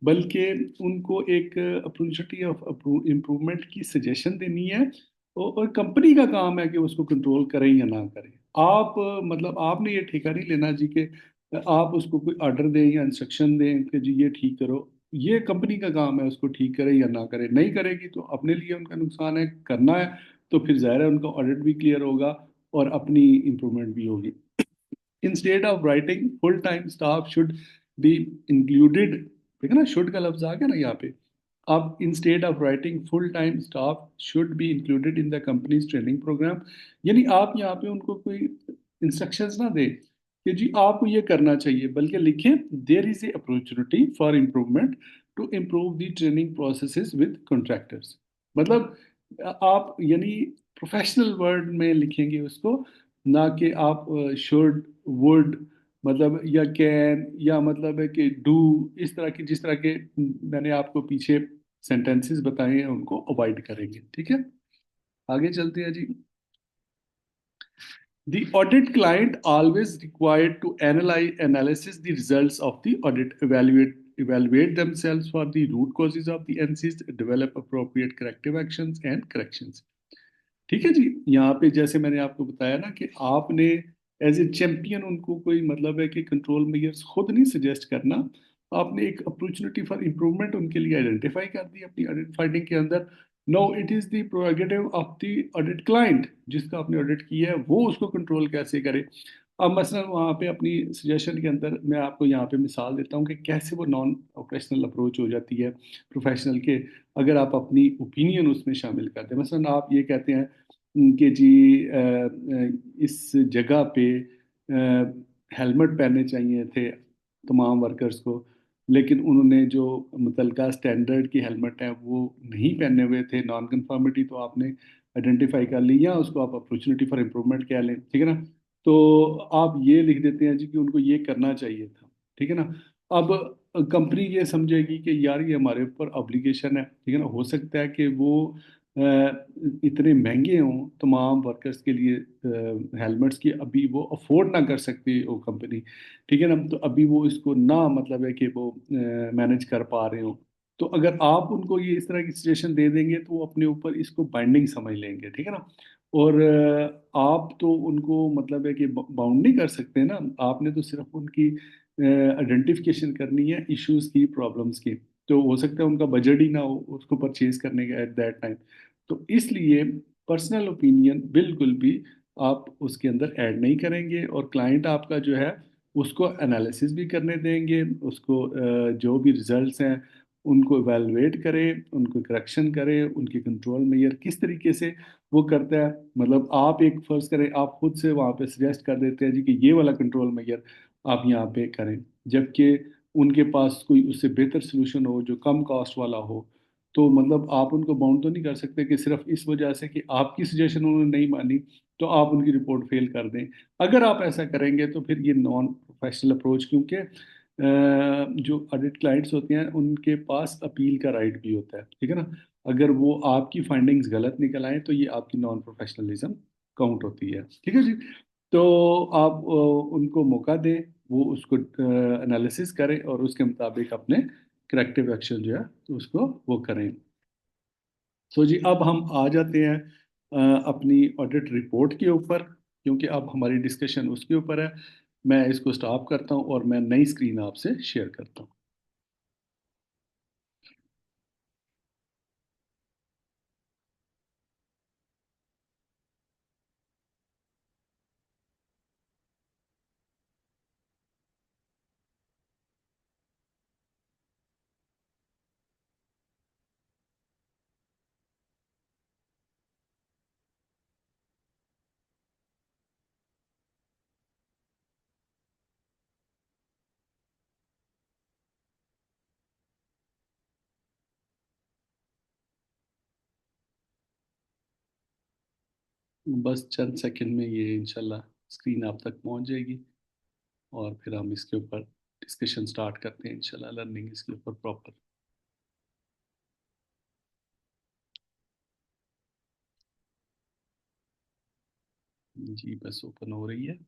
A: बल्कि उनको एक अपॉर्चुनिटी ऑफ इम्प्रूवमेंट की सजेशन देनी है। और कंपनी का काम है कि उसको कंट्रोल करें या ना करें। आप मतलब आपने ये ठेका नहीं लेना जी कि आप उसको कोई ऑर्डर दें या इंस्ट्रक्शन दें कि जी ये ठीक करो। ये कंपनी का काम है उसको ठीक करे या ना करे, नहीं करेगी तो अपने लिए उनका नुकसान है, करना है तो फिर ज़ाहिर है उनका ऑडिट भी क्लियर होगा और अपनी इम्प्रूवमेंट भी होगी। Instead of writing full time staff should be included, ठीक है ना, शुड का लफ्ज आ गया ना यहाँ पे। अब instead of writing full time staff should be included in the company's training program, यानी आप यहाँ पे उनको कोई इंस्ट्रक्शंस ना दें कि जी आपको ये करना चाहिए, बल्कि लिखें there is a opportunity for improvement to improve the training processes with contractors. मतलब आप यानी प्रोफेशनल वर्ड में लिखेंगे उसको, ना कि आप शुड, वुड, मतलब या कैन, या मतलब है कि डू, इस तरह की जिस तरह के मैंने आपको पीछे सेंटेंसेस बताए हैं उनको अवॉइड करेंगे, ठीक है। आगे चलते हैं जी। The audit client always required to analysis the results of the audit, evaluate themselves for the root causes of the NCs, develop appropriate corrective actions and corrections। ठीक है जी। यहाँ पे जैसे मैंने आपको बताया ना कि आपने एज ए चैंपियन उनको कोई मतलब है कि कंट्रोल मेजर्स खुद नहीं सजेस्ट करना, आपने एक अपॉर्चुनिटी फॉर इम्प्रूवमेंट उनके लिए आइडेंटिफाई कर दी अपनी ऑडिट फाइंडिंग के अंदर। No, it is the prerogative of the audit client, जिसका आपने ऑडिट किया है वो उसको कंट्रोल कैसे करे। अब मसलन वहाँ पे अपनी सजेशन के अंदर मैं आपको यहाँ पे मिसाल देता हूँ कि कैसे वो नॉन ऑपरेशनल अप्रोच हो जाती है प्रोफेशनल के, अगर आप अपनी ओपिनियन उसमें शामिल करते हैं। मसलन आप ये कहते हैं कि जी इस जगह पे हेलमेट पहनने चाहिए थे तमाम वर्कर्स को, लेकिन उन्होंने जो मुतलका स्टैंडर्ड की हेलमेट है वो नहीं पहने हुए थे, नॉन कंफर्मिटी तो आपने आइडेंटिफाई कर ली, या उसको आप अपॉर्चुनिटी फॉर इम्प्रूवमेंट कह लें, ठीक है ना। तो आप ये लिख देते हैं जी कि उनको ये करना चाहिए था, ठीक है ना। अब कंपनी ये समझेगी कि यार ये हमारे ऊपर ऑब्लिगेशन है, ठीक है ना, हो सकता है कि वो इतने महंगे हों तमाम वर्कर्स के लिए हेलमेट्स की, अभी वो अफोर्ड ना कर सकती वो कंपनी, ठीक है ना, तो अभी वो इसको ना मतलब है कि वो मैनेज कर पा रहे हो। तो अगर आप उनको ये इस तरह की सिचुएशन दे देंगे तो वो अपने ऊपर इसको बाइंडिंग समझ लेंगे, ठीक है ना। और आप तो उनको मतलब है कि बाउंड नहीं कर सकते ना, आपने तो सिर्फ उनकी आइडेंटिफिकेशन करनी है इश्यूज की, प्रॉब्लम्स की। तो हो सकता है उनका बजट ही ना हो उसको परचेज करने का एट दैट टाइम। तो इसलिए पर्सनल ओपिनियन बिल्कुल भी आप उसके अंदर ऐड नहीं करेंगे, और क्लाइंट आपका जो है उसको एनालिसिस भी करने देंगे, उसको जो भी रिजल्ट्स हैं उनको इवेलुएट करें, उनको करेक्शन करें, उनके कंट्रोल मेजर किस तरीके से वो करता है। मतलब आप एक फर्ज करें, आप खुद से वहाँ पे सजेस्ट कर देते हैं जी कि ये वाला कंट्रोल मेजर आप यहाँ पे करें, जबकि उनके पास कोई उससे बेहतर सोल्यूशन हो जो कम कॉस्ट वाला हो, तो मतलब आप उनको बाउंड तो नहीं कर सकते कि सिर्फ इस वजह से कि आपकी सजेशन उन्होंने नहीं मानी तो आप उनकी रिपोर्ट फेल कर दें। अगर आप ऐसा करेंगे तो फिर ये नॉन प्रोफेशनल अप्रोच, क्योंकि जो ऑडिट क्लाइंट्स होते हैं उनके पास अपील का राइट भी होता है, ठीक है ना। अगर वो आपकी फाइंडिंग्स गलत निकल आए तो ये आपकी नॉन प्रोफेशनलिज्म काउंट होती है, ठीक है जी। तो आप उनको मौका दें, वो उसको एनालिसिस करें और उसके मुताबिक अपने करेक्टिव एक्शन जो है तो उसको वो करें। सो जी, अब हम आ जाते हैं अपनी ऑडिट रिपोर्ट के ऊपर, क्योंकि अब हमारी डिस्कशन उसके ऊपर है। मैं इसको स्टॉप करता हूँ और मैं नई स्क्रीन आपसे शेयर करता हूँ। बस चंद सेकंड में ये इंशाल्लाह स्क्रीन आप तक पहुंच जाएगी और फिर हम इसके ऊपर डिस्कशन स्टार्ट करते हैं इंशाल्लाह, लर्निंग इसके ऊपर प्रॉपर। जी बस ओपन हो रही है।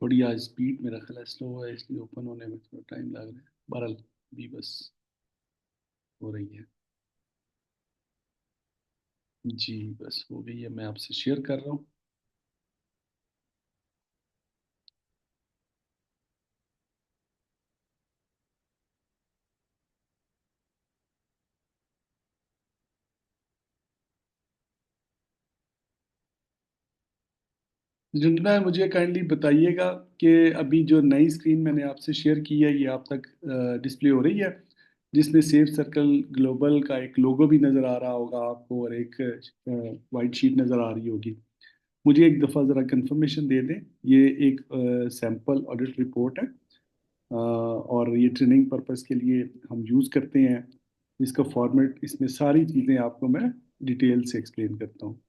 A: थोड़ी आज स्पीड मेरा ख्याल स्लो है, इसलिए ओपन होने में थोड़ा टाइम लग रहा है। बहरहाल भी बस हो रही है। जी बस हो गई है, मैं आपसे शेयर कर रहा हूँ। जितना मुझे काइंडली बताइएगा कि अभी जो नई स्क्रीन मैंने आपसे शेयर की है ये आप तक डिस्प्ले हो रही है, जिसमें सेफ सर्कल ग्लोबल का एक लोगो भी नज़र आ रहा होगा आपको और एक वाइट शीट नज़र आ रही होगी। मुझे एक दफ़ा ज़रा कंफर्मेशन दे दें। ये एक सैम्पल ऑडिट रिपोर्ट है और ये ट्रेनिंग पर्पस के लिए हम यूज़ करते हैं। इसका फॉर्मेट, इसमें सारी चीज़ें आपको मैं डिटेल से एक्सप्लेन करता हूँ।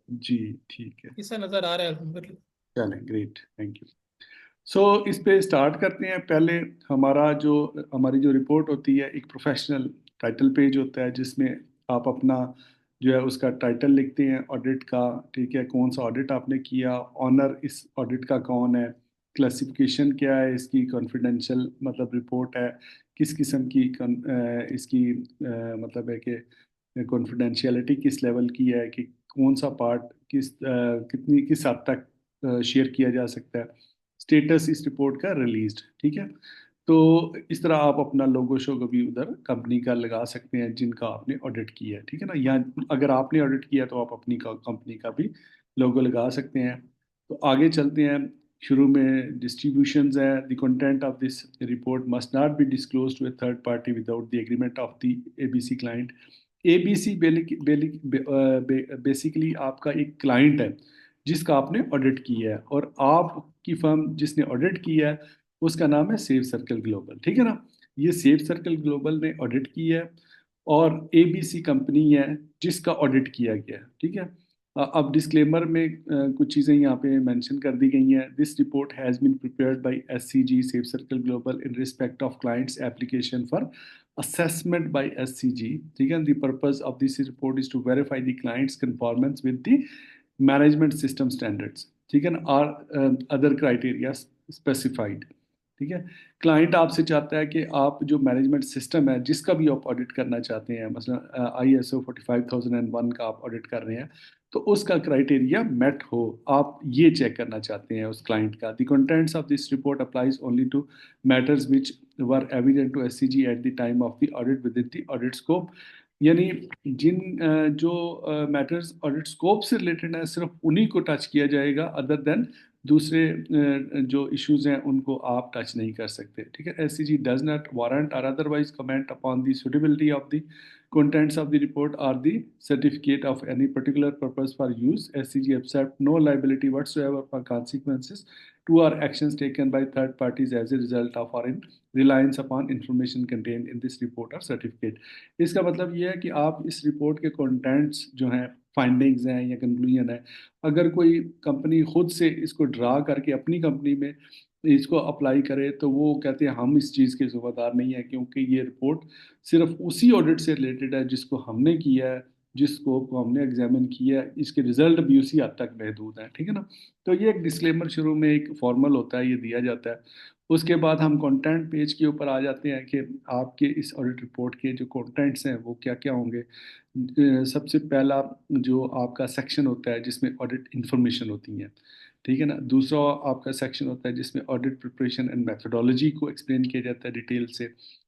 A: जी ठीक है।
B: किस्सा नजर आ रहा है अल्हम्दुलिल्लाह।
A: चलें, ग्रेट, थैंक यू। सो इस पे स्टार्ट करते हैं। पहले हमारी जो रिपोर्ट होती है, एक प्रोफेशनल टाइटल पेज होता है जिसमें आप अपना जो है उसका टाइटल लिखते हैं ऑडिट का, ठीक है, कौन सा ऑडिट आपने किया, ऑनर इस ऑडिट का कौन है, क्लासिफिकेशन क्या है इसकी, कॉन्फिडेंशियल मतलब रिपोर्ट है, किस किस्म की इसकी मतलब है कि कॉन्फिडेंशियलिटी किस लेवल की है, कि कौन सा पार्ट कितनी किस हद तक शेयर किया जा सकता है, स्टेटस इस रिपोर्ट का रिलीज्ड, ठीक है। तो इस तरह आप अपना लोगो शोगो भी उधर कंपनी का लगा सकते हैं जिनका आपने ऑडिट किया है, ठीक है ना। या अगर आपने ऑडिट किया तो आप अपनी कंपनी का भी लोगो लगा सकते हैं। तो आगे चलते हैं। शुरू में डिस्ट्रीब्यूशंस है, the content of this report must not be disclose to a third party without the agreement of the ABC client. ABC basically आपका एक क्लाइंट है जिसका आपने ऑडिट किया है, और आपकी फर्म जिसने ऑडिट किया है उसका नाम है सेफ सर्कल ग्लोबल, ठीक है ना। ये सेफ सर्कल ग्लोबल ने ऑडिट किया है और एबीसी कंपनी है जिसका ऑडिट किया गया है, ठीक है। अब डिस्क्लेमर में कुछ चीज़ें यहाँ पे मेंशन कर दी गई हैं। This report has been prepared by SCG safe circle global in respect of client's application for assessment by SCG, ठीक है। The purpose of this report is to verify the client's conformance with the management system standards, ठीक है ना, और other criteria specified, ठीक है। Client आपसे चाहता है कि आप जो मैनेजमेंट सिस्टम है जिसका भी आप ऑडिट करना चाहते हैं, मसलन ISO 45001 का आप ऑडिट कर रहे हैं, तो उसका क्राइटेरिया मेट हो, आप ये चेक करना चाहते हैं उस क्लाइंट का। The contents of this report applies only to matters which were evident to SCG at the time of the audit within the audit scope. यानी जो मैटर्स ऑडिट स्कोप से रिलेटेड है सिर्फ उन्हीं को टच किया जाएगा, अदर देन दूसरे जो इश्यूज हैं उनको आप टच नहीं कर सकते, ठीक है। एससीजी डज नॉट वारंट और otherwise comment upon the suitability of the contents of the report or the certificate of any particular purpose for use. SCG accept no liability whatsoever for consequences to or actions taken by third parties as a result of or in reliance upon information contained in this report or certificate. इसका मतलब ये है कि आप इस report के contents जो हैं, फाइंडिंग्स हैं या कंक्लूजन है, अगर कोई कंपनी खुद से इसको ड्रा करके अपनी कंपनी में इसको अप्लाई करे तो वो कहते हैं हम इस चीज़ के ज़िम्मेदार नहीं है, क्योंकि ये रिपोर्ट सिर्फ उसी ऑडिट से रिलेटेड है जिसको हमने किया है, जिस स्कोप को हमने एग्जामिन किया है, इसके रिजल्ट भी उसी हद तक महदूद हैं, ठीक है ना। तो ये एक डिस्क्लेमर शुरू में एक फॉर्मल होता है, ये दिया जाता है। उसके बाद हम कंटेंट पेज के ऊपर आ जाते हैं कि आपके इस ऑडिट रिपोर्ट के जो कंटेंट्स हैं वो क्या क्या होंगे। सबसे पहला जो आपका सेक्शन होता है जिसमें ऑडिट इंफॉर्मेशन होती है, ठीक है ना। दूसरा आपका सेक्शन होता है जिसमें ऑडिट प्रिपरेशन एंड मेथोडोलॉजी को एक्सप्लेन किया जाता है डिटेल से,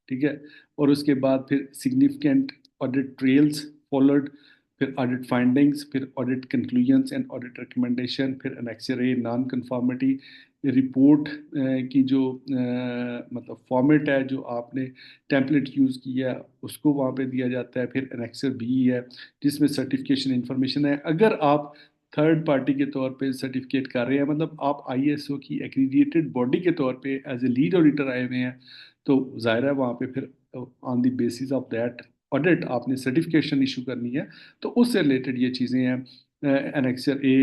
A: ठीक है। और उसके बाद फिर सिग्निफिकेंट ऑडिट ट्रेल्स फॉलोड, फिर ऑडिट फाइंडिंग्स, फिर audit conclusions and audit recommendation, फिर annexure A non conformity report की जो मतलब फॉर्मेट है जो आपने टेम्पलेट यूज़ किया है उसको वहाँ पे दिया जाता है। फिर एनेक्सर बी है जिसमें सर्टिफिकेशन इंफॉर्मेशन है। अगर आप थर्ड पार्टी के तौर पे सर्टिफिकेट कर रहे हैं, मतलब आप आईएसओ की एक्रीडिएटेड बॉडी के तौर पे एज ए लीड ऑडिटर आए हुए हैं, तो जाहिर है वहाँ पे फिर on the basis of that audit आपने सर्टिफिकेशन इशू करनी है। तो उससे रिलेटेड ये चीज़ें हैं। एनेक्सर ए,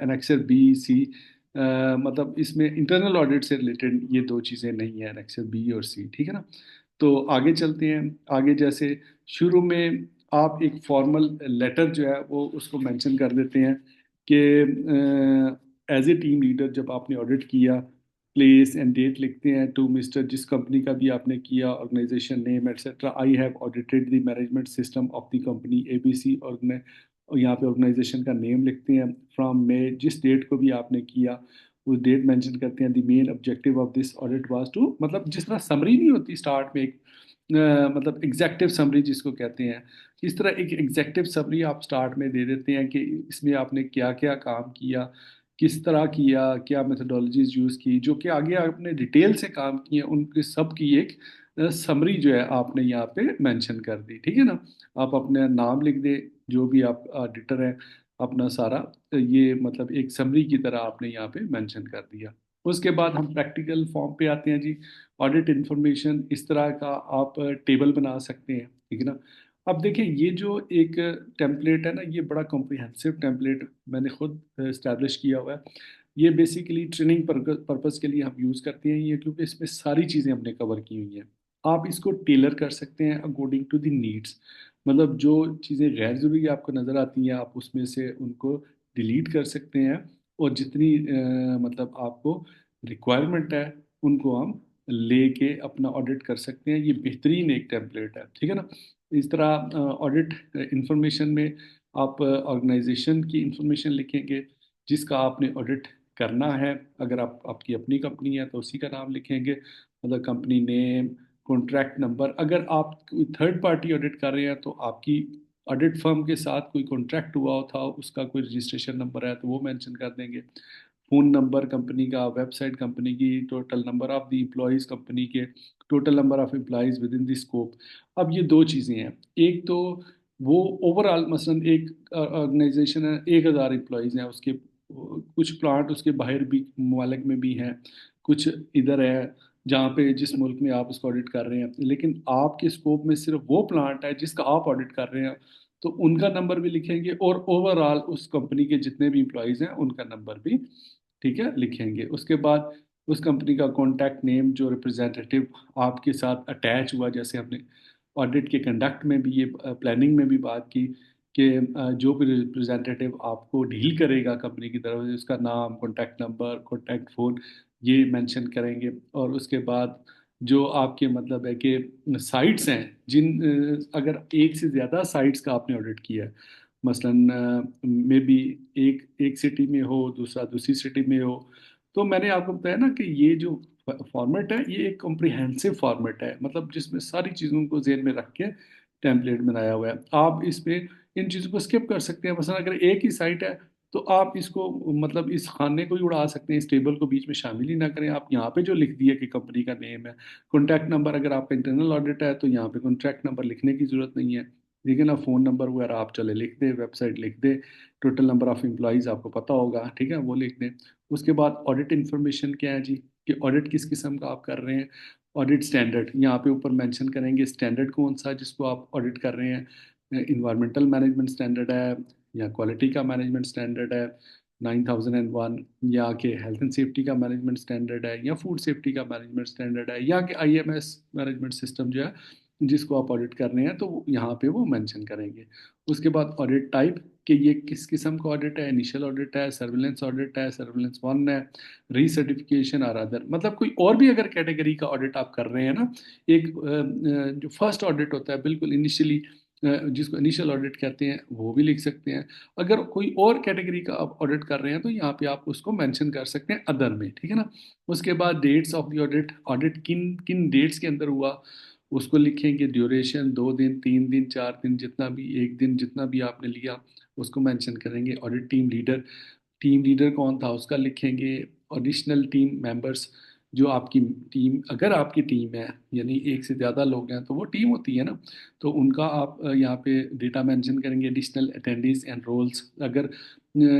A: एनेक्सर बी, सी, मतलब इसमें इंटरनल ऑडिट से रिलेटेड ये दो चीज़ें नहीं है, एनेक्सर बी और सी, ठीक है ना। तो आगे चलते हैं। आगे जैसे शुरू में आप एक फॉर्मल लेटर जो है वो उसको मेंशन कर देते हैं कि एज ए टीम लीडर जब आपने ऑडिट किया, प्लेस एंड डेट लिखते हैं टू मिस्टर, जिस कंपनी का भी आपने किया, organisation name etcetera. I have audited the management system of the company ABC, और यहाँ पे ऑर्गेनाइजेशन का नेम लिखते हैं। फ्रॉम मे, जिस डेट को भी आपने किया उस डेट मेंशन करते हैं। The main objective of this audit was to, मतलब जिस तरह समरी नहीं होती स्टार्ट में एक मतलब एग्जेक्टिव समरी जिसको कहते हैं, इस तरह एक एग्जेक्टिव समरी आप स्टार्ट में दे देते हैं कि इसमें आपने क्या क्या काम किया, किस तरह किया, क्या मेथोडोलॉजीज यूज़ की, जो कि आगे आपने डिटेल से काम किए उनकी सब की एक समरी जो है आपने यहाँ पे मेंशन कर दी, ठीक है ना। आप अपना नाम लिख दे, जो भी आप ऑडिटर हैं, अपना सारा ये मतलब एक समरी की तरह आपने यहाँ पे मेंशन कर दिया। उसके बाद हम प्रैक्टिकल फॉर्म पे आते हैं जी। ऑडिट इन्फॉर्मेशन इस तरह का आप टेबल बना सकते हैं, ठीक है ना। अब देखिए ये जो एक टेम्पलेट है ना, ये बड़ा कॉम्प्रिहेंसिव टेम्पलेट मैंने खुद इस्टेब्लिश किया हुआ है। ये बेसिकली ट्रेनिंग पर्पस के लिए हम यूज़ करते हैं ये, क्योंकि इसमें सारी चीज़ें हमने कवर की हुई हैं। आप इसको टेलर कर सकते हैं अकॉर्डिंग टू द नीड्स, मतलब जो चीज़ें गैर ज़रूरी आपको नज़र आती हैं आप उसमें से उनको डिलीट कर सकते हैं, और जितनी मतलब आपको रिक्वायरमेंट है उनको हम लेके अपना ऑडिट कर सकते हैं। ये बेहतरीन एक टेम्पलेट है, ठीक है ना। इस तरह ऑडिट इंफॉर्मेशन में आप ऑर्गेनाइजेशन की इंफॉर्मेशन लिखेंगे जिसका आपने ऑडिट करना है। अगर आप आपकी अपनी कंपनी है तो उसी का नाम लिखेंगे, मतलब कंपनी नेम, कॉन्ट्रैक्ट नंबर। अगर आप कोई थर्ड पार्टी ऑडिट कर रहे हैं तो आपकी ऑडिट फर्म के साथ कोई कॉन्ट्रैक्ट हुआ था उसका कोई रजिस्ट्रेशन नंबर है तो वो मेंशन कर देंगे। फ़ोन नंबर कंपनी का, वेबसाइट कंपनी की, total number of the employees company के, total number of employees within the scope. अब ये दो चीज़ें हैं। एक तो वो ओवरऑल मसलन एक ऑर्गेनाइजेशन है, 1,000 एम्प्लॉयज़ हैं उसके, कुछ प्लांट उसके बाहर भी ममालिक में भी हैं, कुछ इधर है जहाँ पे जिस मुल्क में आप उसको ऑडिट कर रहे हैं, लेकिन आपके स्कोप में सिर्फ वो प्लांट है जिसका आप ऑडिट कर रहे हैं, तो उनका नंबर भी लिखेंगे और ओवरऑल उस कंपनी के जितने भी एम्प्लॉयज़ हैं उनका नंबर भी, ठीक है, लिखेंगे। उसके बाद उस कंपनी का कॉन्टैक्ट नेम, जो रिप्रेजेंटेटिव आपके साथ अटैच हुआ, जैसे हमने ऑडिट के कंडक्ट में भी ये प्लानिंग में भी बात की कि जो भी रिप्रेजेंटेटिव आपको डील करेगा कंपनी की तरफ से, उसका नाम, कॉन्टैक्ट नंबर, कॉन्टैक्ट फ़ोन, ये मेंशन करेंगे। और उसके बाद जो आपके मतलब है कि साइट्स हैं जिन अगर एक से ज़्यादा साइट्स का आपने ऑडिट किया है, मसलन मे बी एक एक सिटी में हो, दूसरा दूसरी सिटी में हो, तो मैंने आपको बताया ना कि ये जो फॉर्मेट है ये एक कॉम्प्रिहेंसिव फॉर्मेट है, मतलब जिसमें सारी चीज़ों को जेन में रख के टेम्पलेट बनाया हुआ है। आप इसमें इन चीज़ों को स्किप कर सकते हैं। मसलन अगर एक ही साइट है तो आप इसको मतलब इस खाने को ही उड़ा सकते हैं, इस टेबल को बीच में शामिल ही ना करें। आप यहाँ पे जो लिख दिए कि कंपनी का नेम है, कॉन्टैक्ट नंबर, अगर आपका इंटरनल ऑडिट है तो यहाँ पे कॉन्टैक्ट नंबर लिखने की जरूरत नहीं है। ठीक है ना, फ़ोन नंबर वगैरह आप चले लिख दें, वेबसाइट लिख दें, टोटल नंबर ऑफ एम्प्लॉयज़ आपको पता होगा, ठीक है, वो लिख दें। उसके बाद ऑडिट इन्फॉर्मेशन क्या है जी, कि ऑडिट किस किस्म का आप कर रहे हैं। ऑडिट स्टैंडर्ड यहाँ पे ऊपर मेंशन करेंगे, स्टैंडर्ड कौन सा है जिसको आप ऑडिट कर रहे हैं। इन्वायरमेंटल मैनेजमेंट स्टैंडर्ड है, या क्वालिटी का मैनेजमेंट स्टैंडर्ड है 9001, या कि हेल्थ एंड सेफ्टी का मैनेजमेंट स्टैंडर्ड है, या फूड सेफ्टी का मैनेजमेंट स्टैंडर्ड है, या कि आईएमएस मैनेजमेंट सिस्टम जो है जिसको आप ऑडिट कर रहे हैं, तो यहाँ पे वो मेंशन करेंगे। उसके बाद ऑडिट टाइप, कि ये किस किस्म का ऑडिट है, इनिशियल ऑडिट है, सर्विलेंस वन है, रीसर्टिफिकेशन और अदर, मतलब कोई और भी अगर कैटेगरी का ऑडिट आप कर रहे हैं ना। एक जो फर्स्ट ऑडिट होता है बिल्कुल इनिशियली, जिसको इनिशियल ऑडिट कहते हैं, वो भी लिख सकते हैं। अगर कोई और कैटेगरी का आप ऑडिट कर रहे हैं तो यहाँ पे आप उसको मेंशन कर सकते हैं अदर में, ठीक है ना। उसके बाद dates of the audit, audit किन किन डेट्स के अंदर हुआ उसको लिखेंगे, ड्यूरेशन 2 दिन, 3 दिन, 4 दिन, जितना भी, 1 दिन, जितना भी आपने लिया उसको मेंशन करेंगे। ऑडिट टीम लीडर कौन था उसका लिखेंगे। एडिशनल टीम मेंबर्स, जो आपकी टीम, अगर आपकी टीम है यानी एक से ज़्यादा लोग हैं तो वो टीम होती है ना, तो उनका आप यहाँ पे डेटा मेंशन करेंगे। एडिशनल अटेंडीज एंड रोल्स, अगर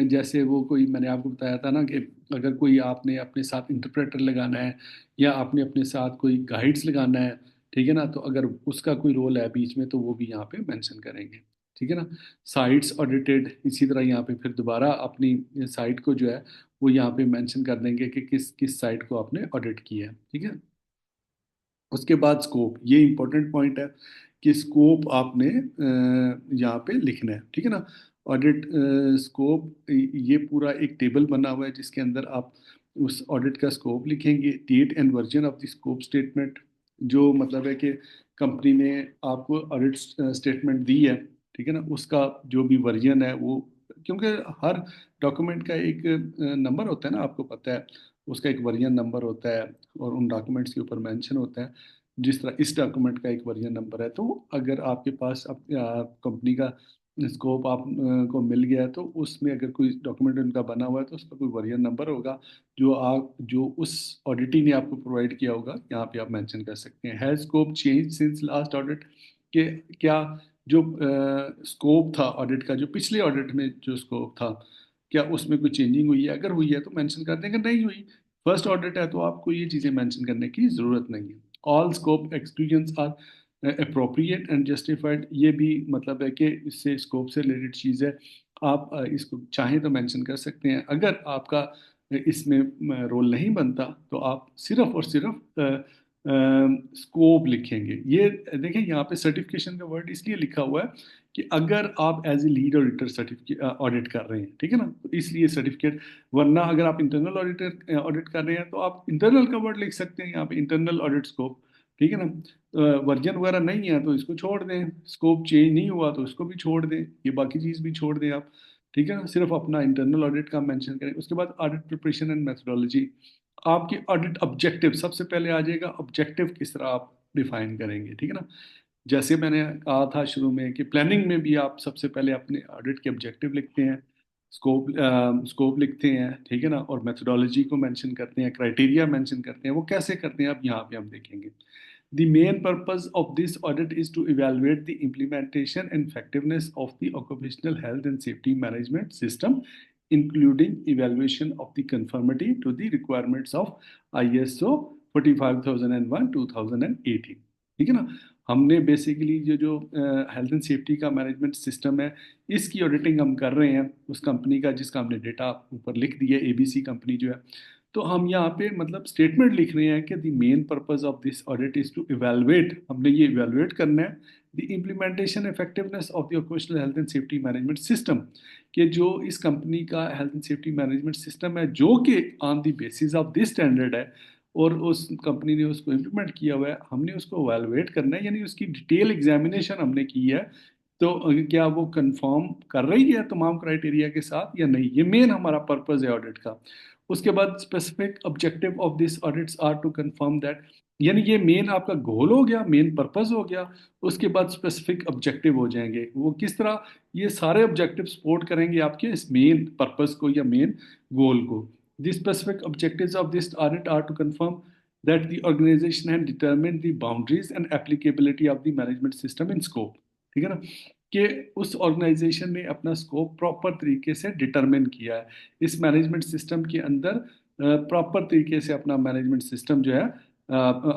A: जैसे वो कोई, मैंने आपको बताया था ना कि अगर कोई आपने अपने साथ इंटरप्रेटर लगाना है, या आपने अपने साथ कोई गाइड्स लगाना है, ठीक है ना, तो अगर उसका कोई रोल है बीच में तो वो भी यहाँ पे मेंशन करेंगे, ठीक है ना। साइट्स ऑडिटेड, इसी तरह यहाँ पे फिर दोबारा अपनी साइट को जो है वो यहाँ पे मेंशन कर देंगे कि किस किस साइट को आपने ऑडिट किया है, ठीक है। उसके बाद स्कोप, ये इंपॉर्टेंट पॉइंट है कि स्कोप आपने यहाँ पे लिखना है, ठीक है ना। ऑडिट स्कोप, ये पूरा एक टेबल बना हुआ है जिसके अंदर आप उस ऑडिट का स्कोप लिखेंगे। Date and version of the scope statement, जो मतलब है कि कंपनी ने आपको ऑडिट स्टेटमेंट दी है, ठीक है ना, उसका जो भी वर्जन है वो, क्योंकि हर डॉक्यूमेंट का एक नंबर होता है ना, आपको पता है, उसका एक वर्जन नंबर होता है और उन डॉक्यूमेंट्स के ऊपर मेंशन होता है। जिस तरह इस डॉक्यूमेंट का एक वर्जन नंबर है, तो अगर आपके पास कंपनी का स्कोप आप को मिल गया है तो उसमें अगर कोई डॉक्यूमेंट उनका बना हुआ है तो उसका कोई वर्जन नंबर होगा, जो उस ऑडिटी ने आपको प्रोवाइड किया होगा, यहाँ पे आप मेंशन कर सकते हैं। Has scope change since last audit, के क्या जो स्कोप था ऑडिट का, जो पिछले ऑडिट में जो स्कोप था, क्या उसमें कोई चेंजिंग हुई है, अगर हुई है तो मेंशन कर देंगे, नहीं हुई, फर्स्ट ऑडिट है तो आपको ये चीज़ें मेंशन करने की ज़रूरत नहीं है। All scope exclusions are appropriate and justified, ये भी मतलब है कि इससे स्कोप से रिलेटेड चीज़ है, आप इसको चाहें तो मेंशन कर सकते हैं। अगर आपका इसमें रोल नहीं बनता तो आप सिर्फ और सिर्फ स्कोप लिखेंगे। ये देखें यहाँ पे सर्टिफिकेशन का वर्ड इसलिए लिखा हुआ है कि अगर आप as a lead auditor certificate audit कर रहे हैं, ठीक है ना, तो इसलिए सर्टिफिकेट। वरना अगर आप इंटरनल ऑडिटर ऑडिट कर रहे हैं तो आप इंटरनल का वर्ड लिख सकते हैं यहाँ पे, इंटरनल ऑडिट स्कोप, ठीक है ना। वर्जन वगैरह नहीं है तो इसको छोड़ दें, स्कोप चेंज नहीं हुआ तो इसको भी छोड़ दें, ये बाकी चीज़ भी छोड़ दें आप, ठीक है ना, सिर्फ अपना इंटरनल ऑडिट का मेंशन करें। उसके बाद ऑडिट प्रिपरेशन एंड मेथोडोलॉजी, आपकी ऑडिट ऑब्जेक्टिव सबसे पहले आ जाएगा, ऑब्जेक्टिव किस तरह आप डिफाइन करेंगे, ठीक है ना। जैसे मैंने कहा था शुरू में कि प्लानिंग में भी आप सबसे पहले अपने ऑडिट के ऑब्जेक्टिव लिखते हैं, स्कोप लिखते हैं, ठीक है ना, और मेथोडोलॉजी को मेंशन करते हैं, क्राइटेरिया मेंशन करते हैं। वो कैसे करते हैं अब यहाँ पे हम देखेंगे। The main purpose of this audit is to evaluate the implementation and effectiveness of the occupational health and safety management system, including evaluation of the conformity to the requirements of ISO 45001 2018, ठीक है ना। हमने basically जो जो health and safety का management system है, इसकी auditing हम कर रहे हैं उस कंपनी का जिसका हमने डेटा ऊपर लिख दिया, एबीसी कंपनी जो है। तो हम यहाँ पे मतलब स्टेटमेंट लिख रहे हैं कि the main purpose of this audit is to evaluate, हमने ये इवेलुएट करना है the implementation effectiveness of the occupational health and safety management system, कि जो इस कंपनी का health and safety management system है जो कि on the basis of this standard है, और उस कंपनी ने उसको इम्प्लीमेंट किया हुआ है, हमने उसको इवेलुएट करना है, यानी उसकी डिटेल एग्जामिनेशन हमने की है। तो क्या वो कंफर्म कर रही है तमाम क्राइटेरिया के साथ या नहीं, ये मेन हमारा पर्पस है ऑडिट का। उसके बाद specific objective of this audits are to confirm that यानी ये मेन आपका गोल हो गया, मेन पर्पस हो गया। उसके बाद स्पेसिफिक ऑब्जेक्टिव हो जाएंगे, वो किस तरह ये सारे ऑब्जेक्टिव सपोर्ट करेंगे आपके इस मेन पर्पस को या मेन गोल को। The specific objectives of this audit are to confirm that the organization has determined the boundaries and applicability of the management system in scope। ठीक है ना, कि उस ऑर्गेनाइजेशन ने अपना स्कोप प्रॉपर तरीके से डिटरमिन किया है, इस मैनेजमेंट सिस्टम के अंदर प्रॉपर तरीके से अपना मैनेजमेंट सिस्टम जो है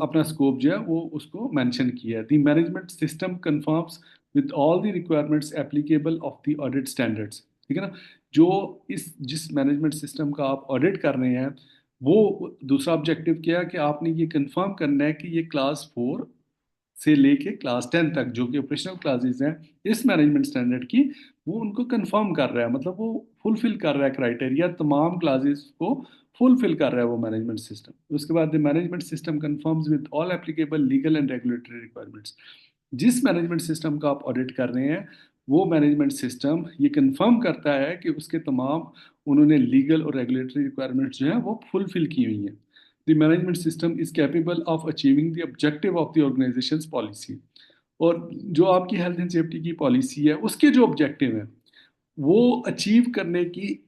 A: अपना स्कोप जो है वो उसको मेंशन किया है। The management system confirms with all the requirements applicable of the audit standards. ठीक है ना, जो इस जिस मैनेजमेंट सिस्टम का आप ऑडिट कर रहे हैं, वो दूसरा ऑब्जेक्टिव क्या है कि आपने ये कंफर्म करना है कि ये क्लास 4 से लेके क्लास 10 तक जो कि ऑपरेशनल क्लासेस हैं इस मैनेजमेंट स्टैंडर्ड की, वो उनको कंफर्म कर रहा है, मतलब वो फुलफिल कर रहा है क्राइटेरिया, तमाम क्लासेस को फुलफिल कर रहा है वो मैनेजमेंट सिस्टम। उसके बाद the management system confirms with all applicable legal and regulatory requirements. जिस मैनेजमेंट सिस्टम का आप ऑडिट कर रहे हैं, वो मैनेजमेंट सिस्टम ये कंफर्म करता है कि उसके तमाम उन्होंने लीगल और रेगुलेटरी रिक्वायरमेंट्स जो है वो फुलफिल की हुई हैं। The management system is capable of achieving the objective of the organisation policy. और जो आपकी हेल्थ एंड सेफ्टी की पॉलिसी है उसके जो ऑब्जेक्टिव हैं वो अचीव करने की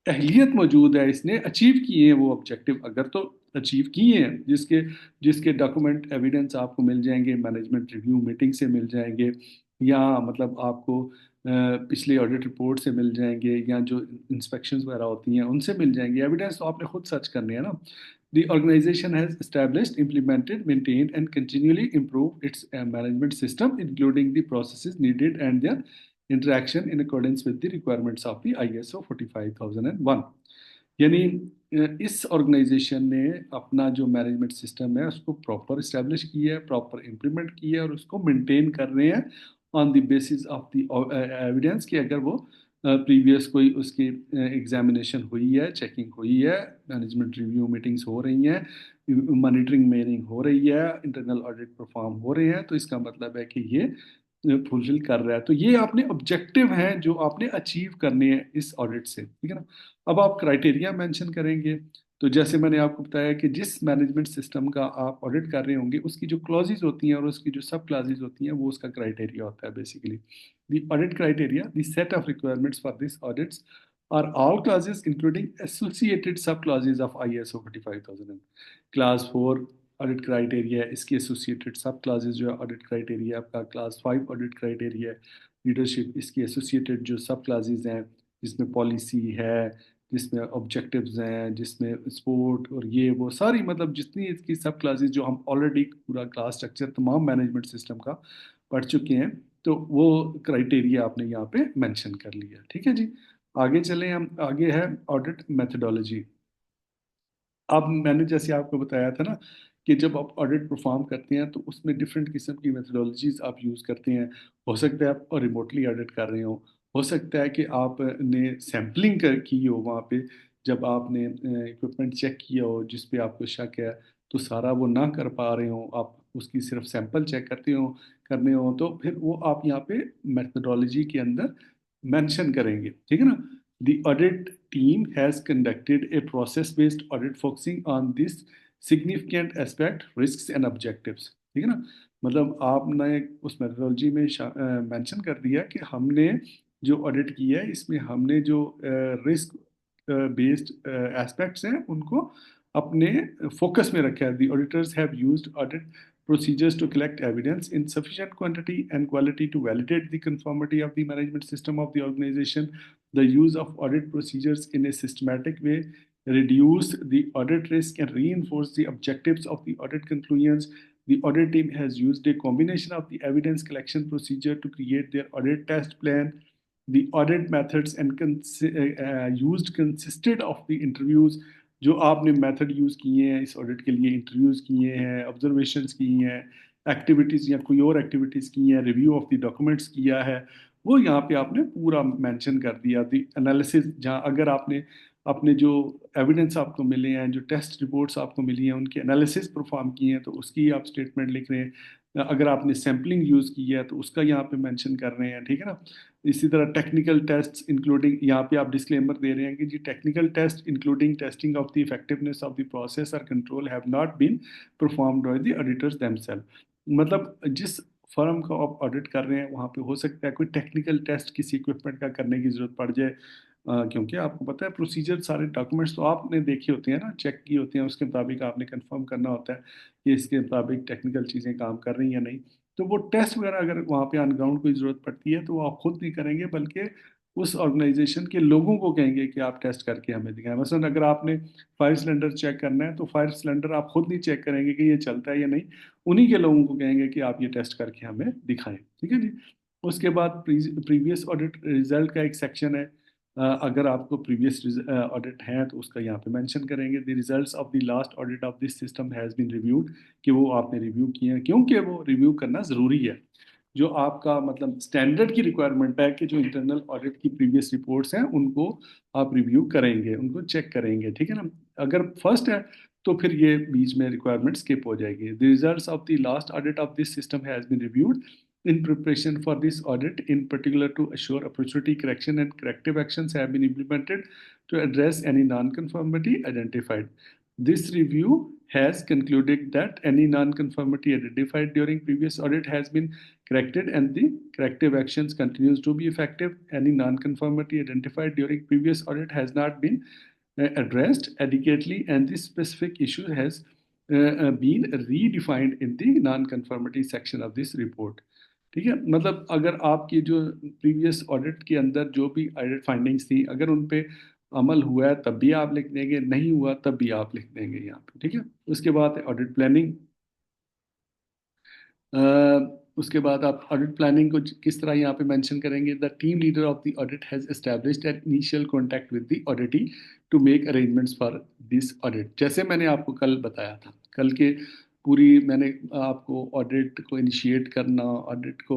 A: अहलियत मौजूद है, इसने अचीव किए हैं वो ऑब्जेक्टिव, अगर तो अचीव किए हैं, जिसके जिसके डॉक्यूमेंट एविडेंस आपको मिल जाएंगे, मैनेजमेंट रिव्यू मीटिंग से मिल जाएंगे, या मतलब आपको पिछले ऑडिट रिपोर्ट से मिल जाएंगे, या जो इंस्पेक्शंस वगैरह होती हैं उनसे मिल जाएंगे। एविडेंस तो आपने खुद सर्च करने हैं ना। The organization has established, implemented, maintained, and continually improved its management system, including the processes needed and their interaction in accordance with the requirements of the ISO 45001। यानी इस ऑर्गेनाइजेशन ने अपना जो मैनेजमेंट सिस्टम है उसको प्रॉपर इस्टेब्लिश किया है, proper implement किया है, और उसको मेंटेन कर रहे हैं on the basis of the evidence कि अगर वो प्रीवियस कोई उसकी एग्जामिनेशन हुई है, चेकिंग हुई है, मैनेजमेंट रिव्यू मीटिंग्स हो रही हैं, मॉनिटरिंग मेयरिंग हो रही है, इंटरनल ऑडिट परफॉर्म हो रहे हैं, तो इसका मतलब है कि ये फुलफिल कर रहा है। तो ये आपने ऑब्जेक्टिव हैं जो आपने अचीव करने हैं इस ऑडिट से। ठीक है ना, अब आप क्राइटेरिया मेंशन करेंगे। तो जैसे मैंने आपको बताया कि जिस मैनेजमेंट सिस्टम का आप ऑडिट कर रहे होंगे उसकी जो क्लॉजेज होती हैं और उसकी जो सब क्लॉजेज होती हैं वो उसका क्राइटेरिया होता है basically. The audit criteria, the set of requirements for this audits are all clauses including associated sub clauses of ISO 45000। Clause 4 audit criteria, इसकी एसोसिएटेड सब क्लासेस जो है ऑडिट क्राइटेरिया आपका क्लास 5 ऑडिट क्राइटेरिया है। Leadership, इसकी associated जो sub classes हैं जिसमें policy है, जिसमें ऑब्जेक्टिव्स हैं, जिसमें स्पोर्ट और ये वो सारी मतलब जितनी इसकी सब क्लासेस जो हम ऑलरेडी पूरा क्लास स्ट्रक्चर तमाम मैनेजमेंट सिस्टम का पढ़ चुके हैं, तो वो क्राइटेरिया आपने यहाँ पे मेंशन कर लिया। ठीक है जी, आगे चलें हम। आगे है ऑडिट मेथडोलॉजी। अब मैंने जैसे आपको बताया था ना कि जब आप ऑडिट परफॉर्म करते हैं तो उसमें डिफरेंट किस्म की मेथडोलॉजीज आप यूज़ करते हैं। हो सकता है आप रिमोटली ऑडिट कर रहे हो सकता है कि आपने सैम्पलिंग कर की हो वहाँ पे, जब आपने इक्विपमेंट चेक किया हो जिस पे आपको शक है, तो सारा वो ना कर पा रहे हो, आप उसकी सिर्फ सैंपल चेक करने हो, तो फिर वो आप यहाँ पे मेथडोलॉजी के अंदर मेंशन करेंगे। ठीक है ना, the audit team has conducted a process-based audit focusing on this significant aspect, risks and objectives। ठीक है ना, मतलब आपने उस मेथोडोलॉजी में मेंशन कर दिया कि हमने जो ऑडिट किया है इसमें हमने जो रिस्क बेस्ड एस्पेक्ट्स हैं उनको अपने फोकस में रखा है। The auditors have used audit procedures to collect evidence in sufficient quantity and quality to validate the conformity of the management system of the organization. The use of audit procedures in a systematic way reduce the audit risk and reinforce the objectives of the audit conclusions. The audit team has used a combination of the evidence collection procedure to create their audit test plan. The audit methods and used consisted of the interviews। जो आपने method use किए हैं इस audit के लिए, interviews किए हैं, observations की हैं, एक्टिविटीज़ या कोई और एक्टिविटीज़ की हैं, रिव्यू ऑफ द डॉक्यूमेंट्स किया है, वो यहाँ पे आपने पूरा मेंशन कर दिया। दी एनालिसिस, जहाँ अगर आपने अपने जो एविडेंस आपको मिले हैं, जो टेस्ट रिपोर्ट्स आपको मिली हैं, उनके एनालिसिस परफॉर्म किए हैं, तो उसकी आप स्टेटमेंट लिख रहे हैं। अगर आपने सैम्पलिंग यूज़ की है तो उसका यहाँ पे मेंशन कर रहे हैं, ठीक है ना। इसी तरह टेक्निकल टेस्ट इंक्लूडिंग, यहाँ पे आप डिस्क्लेमर दे रहे हैं कि जी technical test including testing of the effectiveness of the process और control have not been performed by the auditors themselves. मतलब जिस फर्म को आप ऑडिट कर रहे हैं वहाँ पे हो सकता है कोई टेक्निकल टेस्ट किसी इक्विपमेंट का करने की जरूरत पड़ जाए, क्योंकि आपको पता है प्रोसीजर, सारे डॉक्यूमेंट्स तो आपने देखे होते हैं ना, चेक किए होते हैं, उसके मुताबिक आपने कंफर्म करना होता है कि इसके मुताबिक टेक्निकल चीज़ें काम कर रही हैं या नहीं। तो वो टेस्ट वगैरह अगर वहाँ पे ऑन ग्राउंड कोई ज़रूरत पड़ती है तो वो आप खुद नहीं करेंगे, बल्कि उस ऑर्गेनाइजेशन के लोगों को कहेंगे कि आप टेस्ट करके हमें दिखाएं। मसलन अगर आपने फायर सिलेंडर चेक करना है तो फायर सिलेंडर आप खुद नहीं चेक करेंगे कि ये चलता है या नहीं, उन्हीं के लोगों को कहेंगे कि आप ये टेस्ट करके हमें दिखाएं, ठीक है जी। उसके बाद प्रीवियस ऑडिट रिजल्ट का एक सेक्शन है। अगर आपको प्रीवियस ऑडिट है तो उसका यहाँ पे मेंशन करेंगे, the results of the last audit of this system has been reviewed, कि वो आपने रिव्यू किए हैं, क्योंकि वो रिव्यू करना ज़रूरी है। जो आपका मतलब स्टैंडर्ड की रिक्वायरमेंट है कि जो इंटरनल ऑडिट की प्रीवियस रिपोर्ट्स हैं उनको आप रिव्यू करेंगे, उनको चेक करेंगे, ठीक है ना। अगर फर्स्ट है तो फिर ये बीच में रिक्वायरमेंट स्किप हो जाएगी। The results of the last audit of this system has been reviewed in preparation for this audit, in particular to assure opportunity correction and corrective actions have been implemented to address any non-conformity identified. This review has concluded that any non-conformity identified during previous audit has been corrected and the corrective actions continues to be effective. Any non-conformity identified during previous audit has not been addressed adequately and this specific issue has been redefined in the non-conformity section of this report. ठीक है, मतलब अगर आपकी जो previous audit के अंदर जो भी ऑडिट फाइंडिंग्स थी, अगर उन पे अमल हुआ है तब भी आप लिख देंगे, नहीं हुआ तब भी आप लिख देंगे यहाँ पे, ठीक है। उसके बाद ऑडिट प्लानिंग। उसके बाद आप ऑडिट प्लानिंग को किस तरह यहाँ पे मेंशन करेंगे, the team leader of the audit has established an initial contact with the auditee to make arrangements for this audit. जैसे मैंने आपको कल बताया था, कल के पूरी मैंने आपको ऑडिट को इनिशिएट करना, ऑडिट को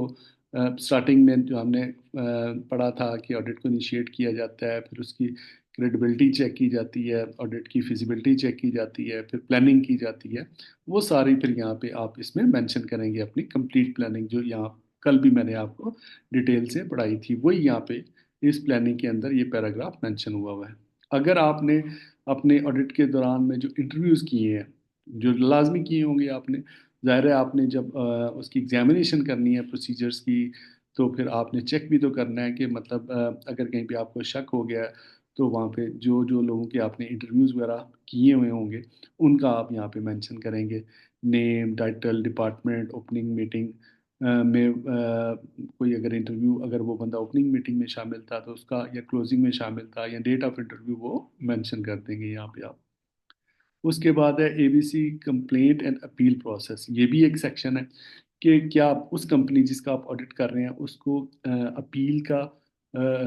A: स्टार्टिंग में जो हमने पढ़ा था कि ऑडिट को इनिशिएट किया जाता है, फिर उसकी क्रेडिबिलिटी चेक की जाती है, ऑडिट की फिजिबिलिटी चेक की जाती है, फिर प्लानिंग की जाती है, वो सारी फिर यहाँ पे आप इसमें मेंशन करेंगे अपनी कंप्लीट प्लानिंग, जो यहाँ कल भी मैंने आपको डिटेल से पढ़ाई थी, वही यहाँ पे इस प्लानिंग के अंदर ये पैराग्राफ मेंशन हुआ हुआ है। अगर आपने अपने ऑडिट के दौरान में जो इंटरव्यूज़ किए हैं, जो लाजमी किए होंगे आपने, ज़ाहिर है आपने जब उसकी एग्जामिनेशन करनी है प्रोसीजर्स की, तो फिर आपने चेक भी तो करना है कि मतलब अगर कहीं पे आपको शक हो गया तो वहाँ पे जो जो लोगों के आपने इंटरव्यूज़ वगैरह किए हुए होंगे उनका आप यहाँ पे मेंशन करेंगे, name, title, department, opening meeting में कोई अगर इंटरव्यू, अगर वो बंदा ओपनिंग मीटिंग में शामिल था तो उसका, या क्लोजिंग में शामिल था, या डेट ऑफ इंटरव्यू वो मेंशन कर देंगे यहाँ पे आप। उसके बाद है ABC complaint and appeal process. ये भी एक सेक्शन है कि क्या आप उस कंपनी जिसका आप ऑडिट कर रहे हैं उसको अपील का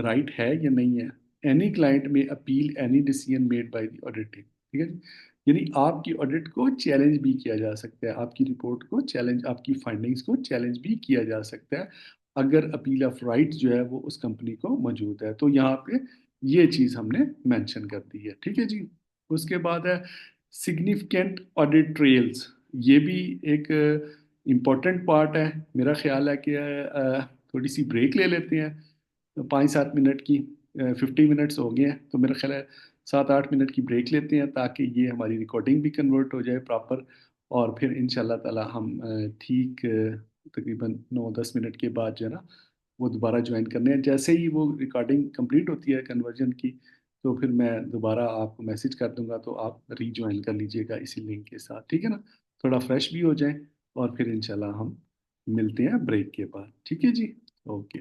A: राइट है या नहीं है। एनी क्लाइंट में appeal any decision made by the auditing, ठीक है जी। यानी आपकी ऑडिट को चैलेंज भी किया जा सकता है, आपकी रिपोर्ट को चैलेंज, आपकी फाइंडिंग्स को चैलेंज भी किया जा सकता है, अगर अपील ऑफ राइट जो है वो उस कंपनी को मौजूद है। तो यहाँ पे ये चीज़ हमने मेंशन कर दी है, ठीक है जी। उसके बाद है सिग्निफिकेंट ऑडिट ट्रेल्स। ये भी एक इम्पॉर्टेंट पार्ट है। मेरा ख्याल है कि थोड़ी सी ब्रेक ले लेते हैं, 5-7 मिनट की, 50 मिनट्स हो गए हैं, तो मेरा ख्याल है 7-8 मिनट की ब्रेक लेते हैं ताकि ये हमारी रिकॉर्डिंग भी कन्वर्ट हो जाए प्रॉपर, और फिर इंशाल्लाह ताला हम ठीक तकरीबन 9-10 मिनट के बाद जो है ना वो दोबारा ज्वाइन करने हैं। जैसे ही वो रिकॉर्डिंग कंप्लीट होती है कन्वर्जन की, तो फिर मैं दोबारा आपको मैसेज कर दूंगा, तो आप रीज्वाइन कर लीजिएगा इसी लिंक के साथ, ठीक है ना। थोड़ा फ्रेश भी हो जाए और फिर इंशाल्लाह हम मिलते हैं ब्रेक के बाद, ठीक है जी। ओके।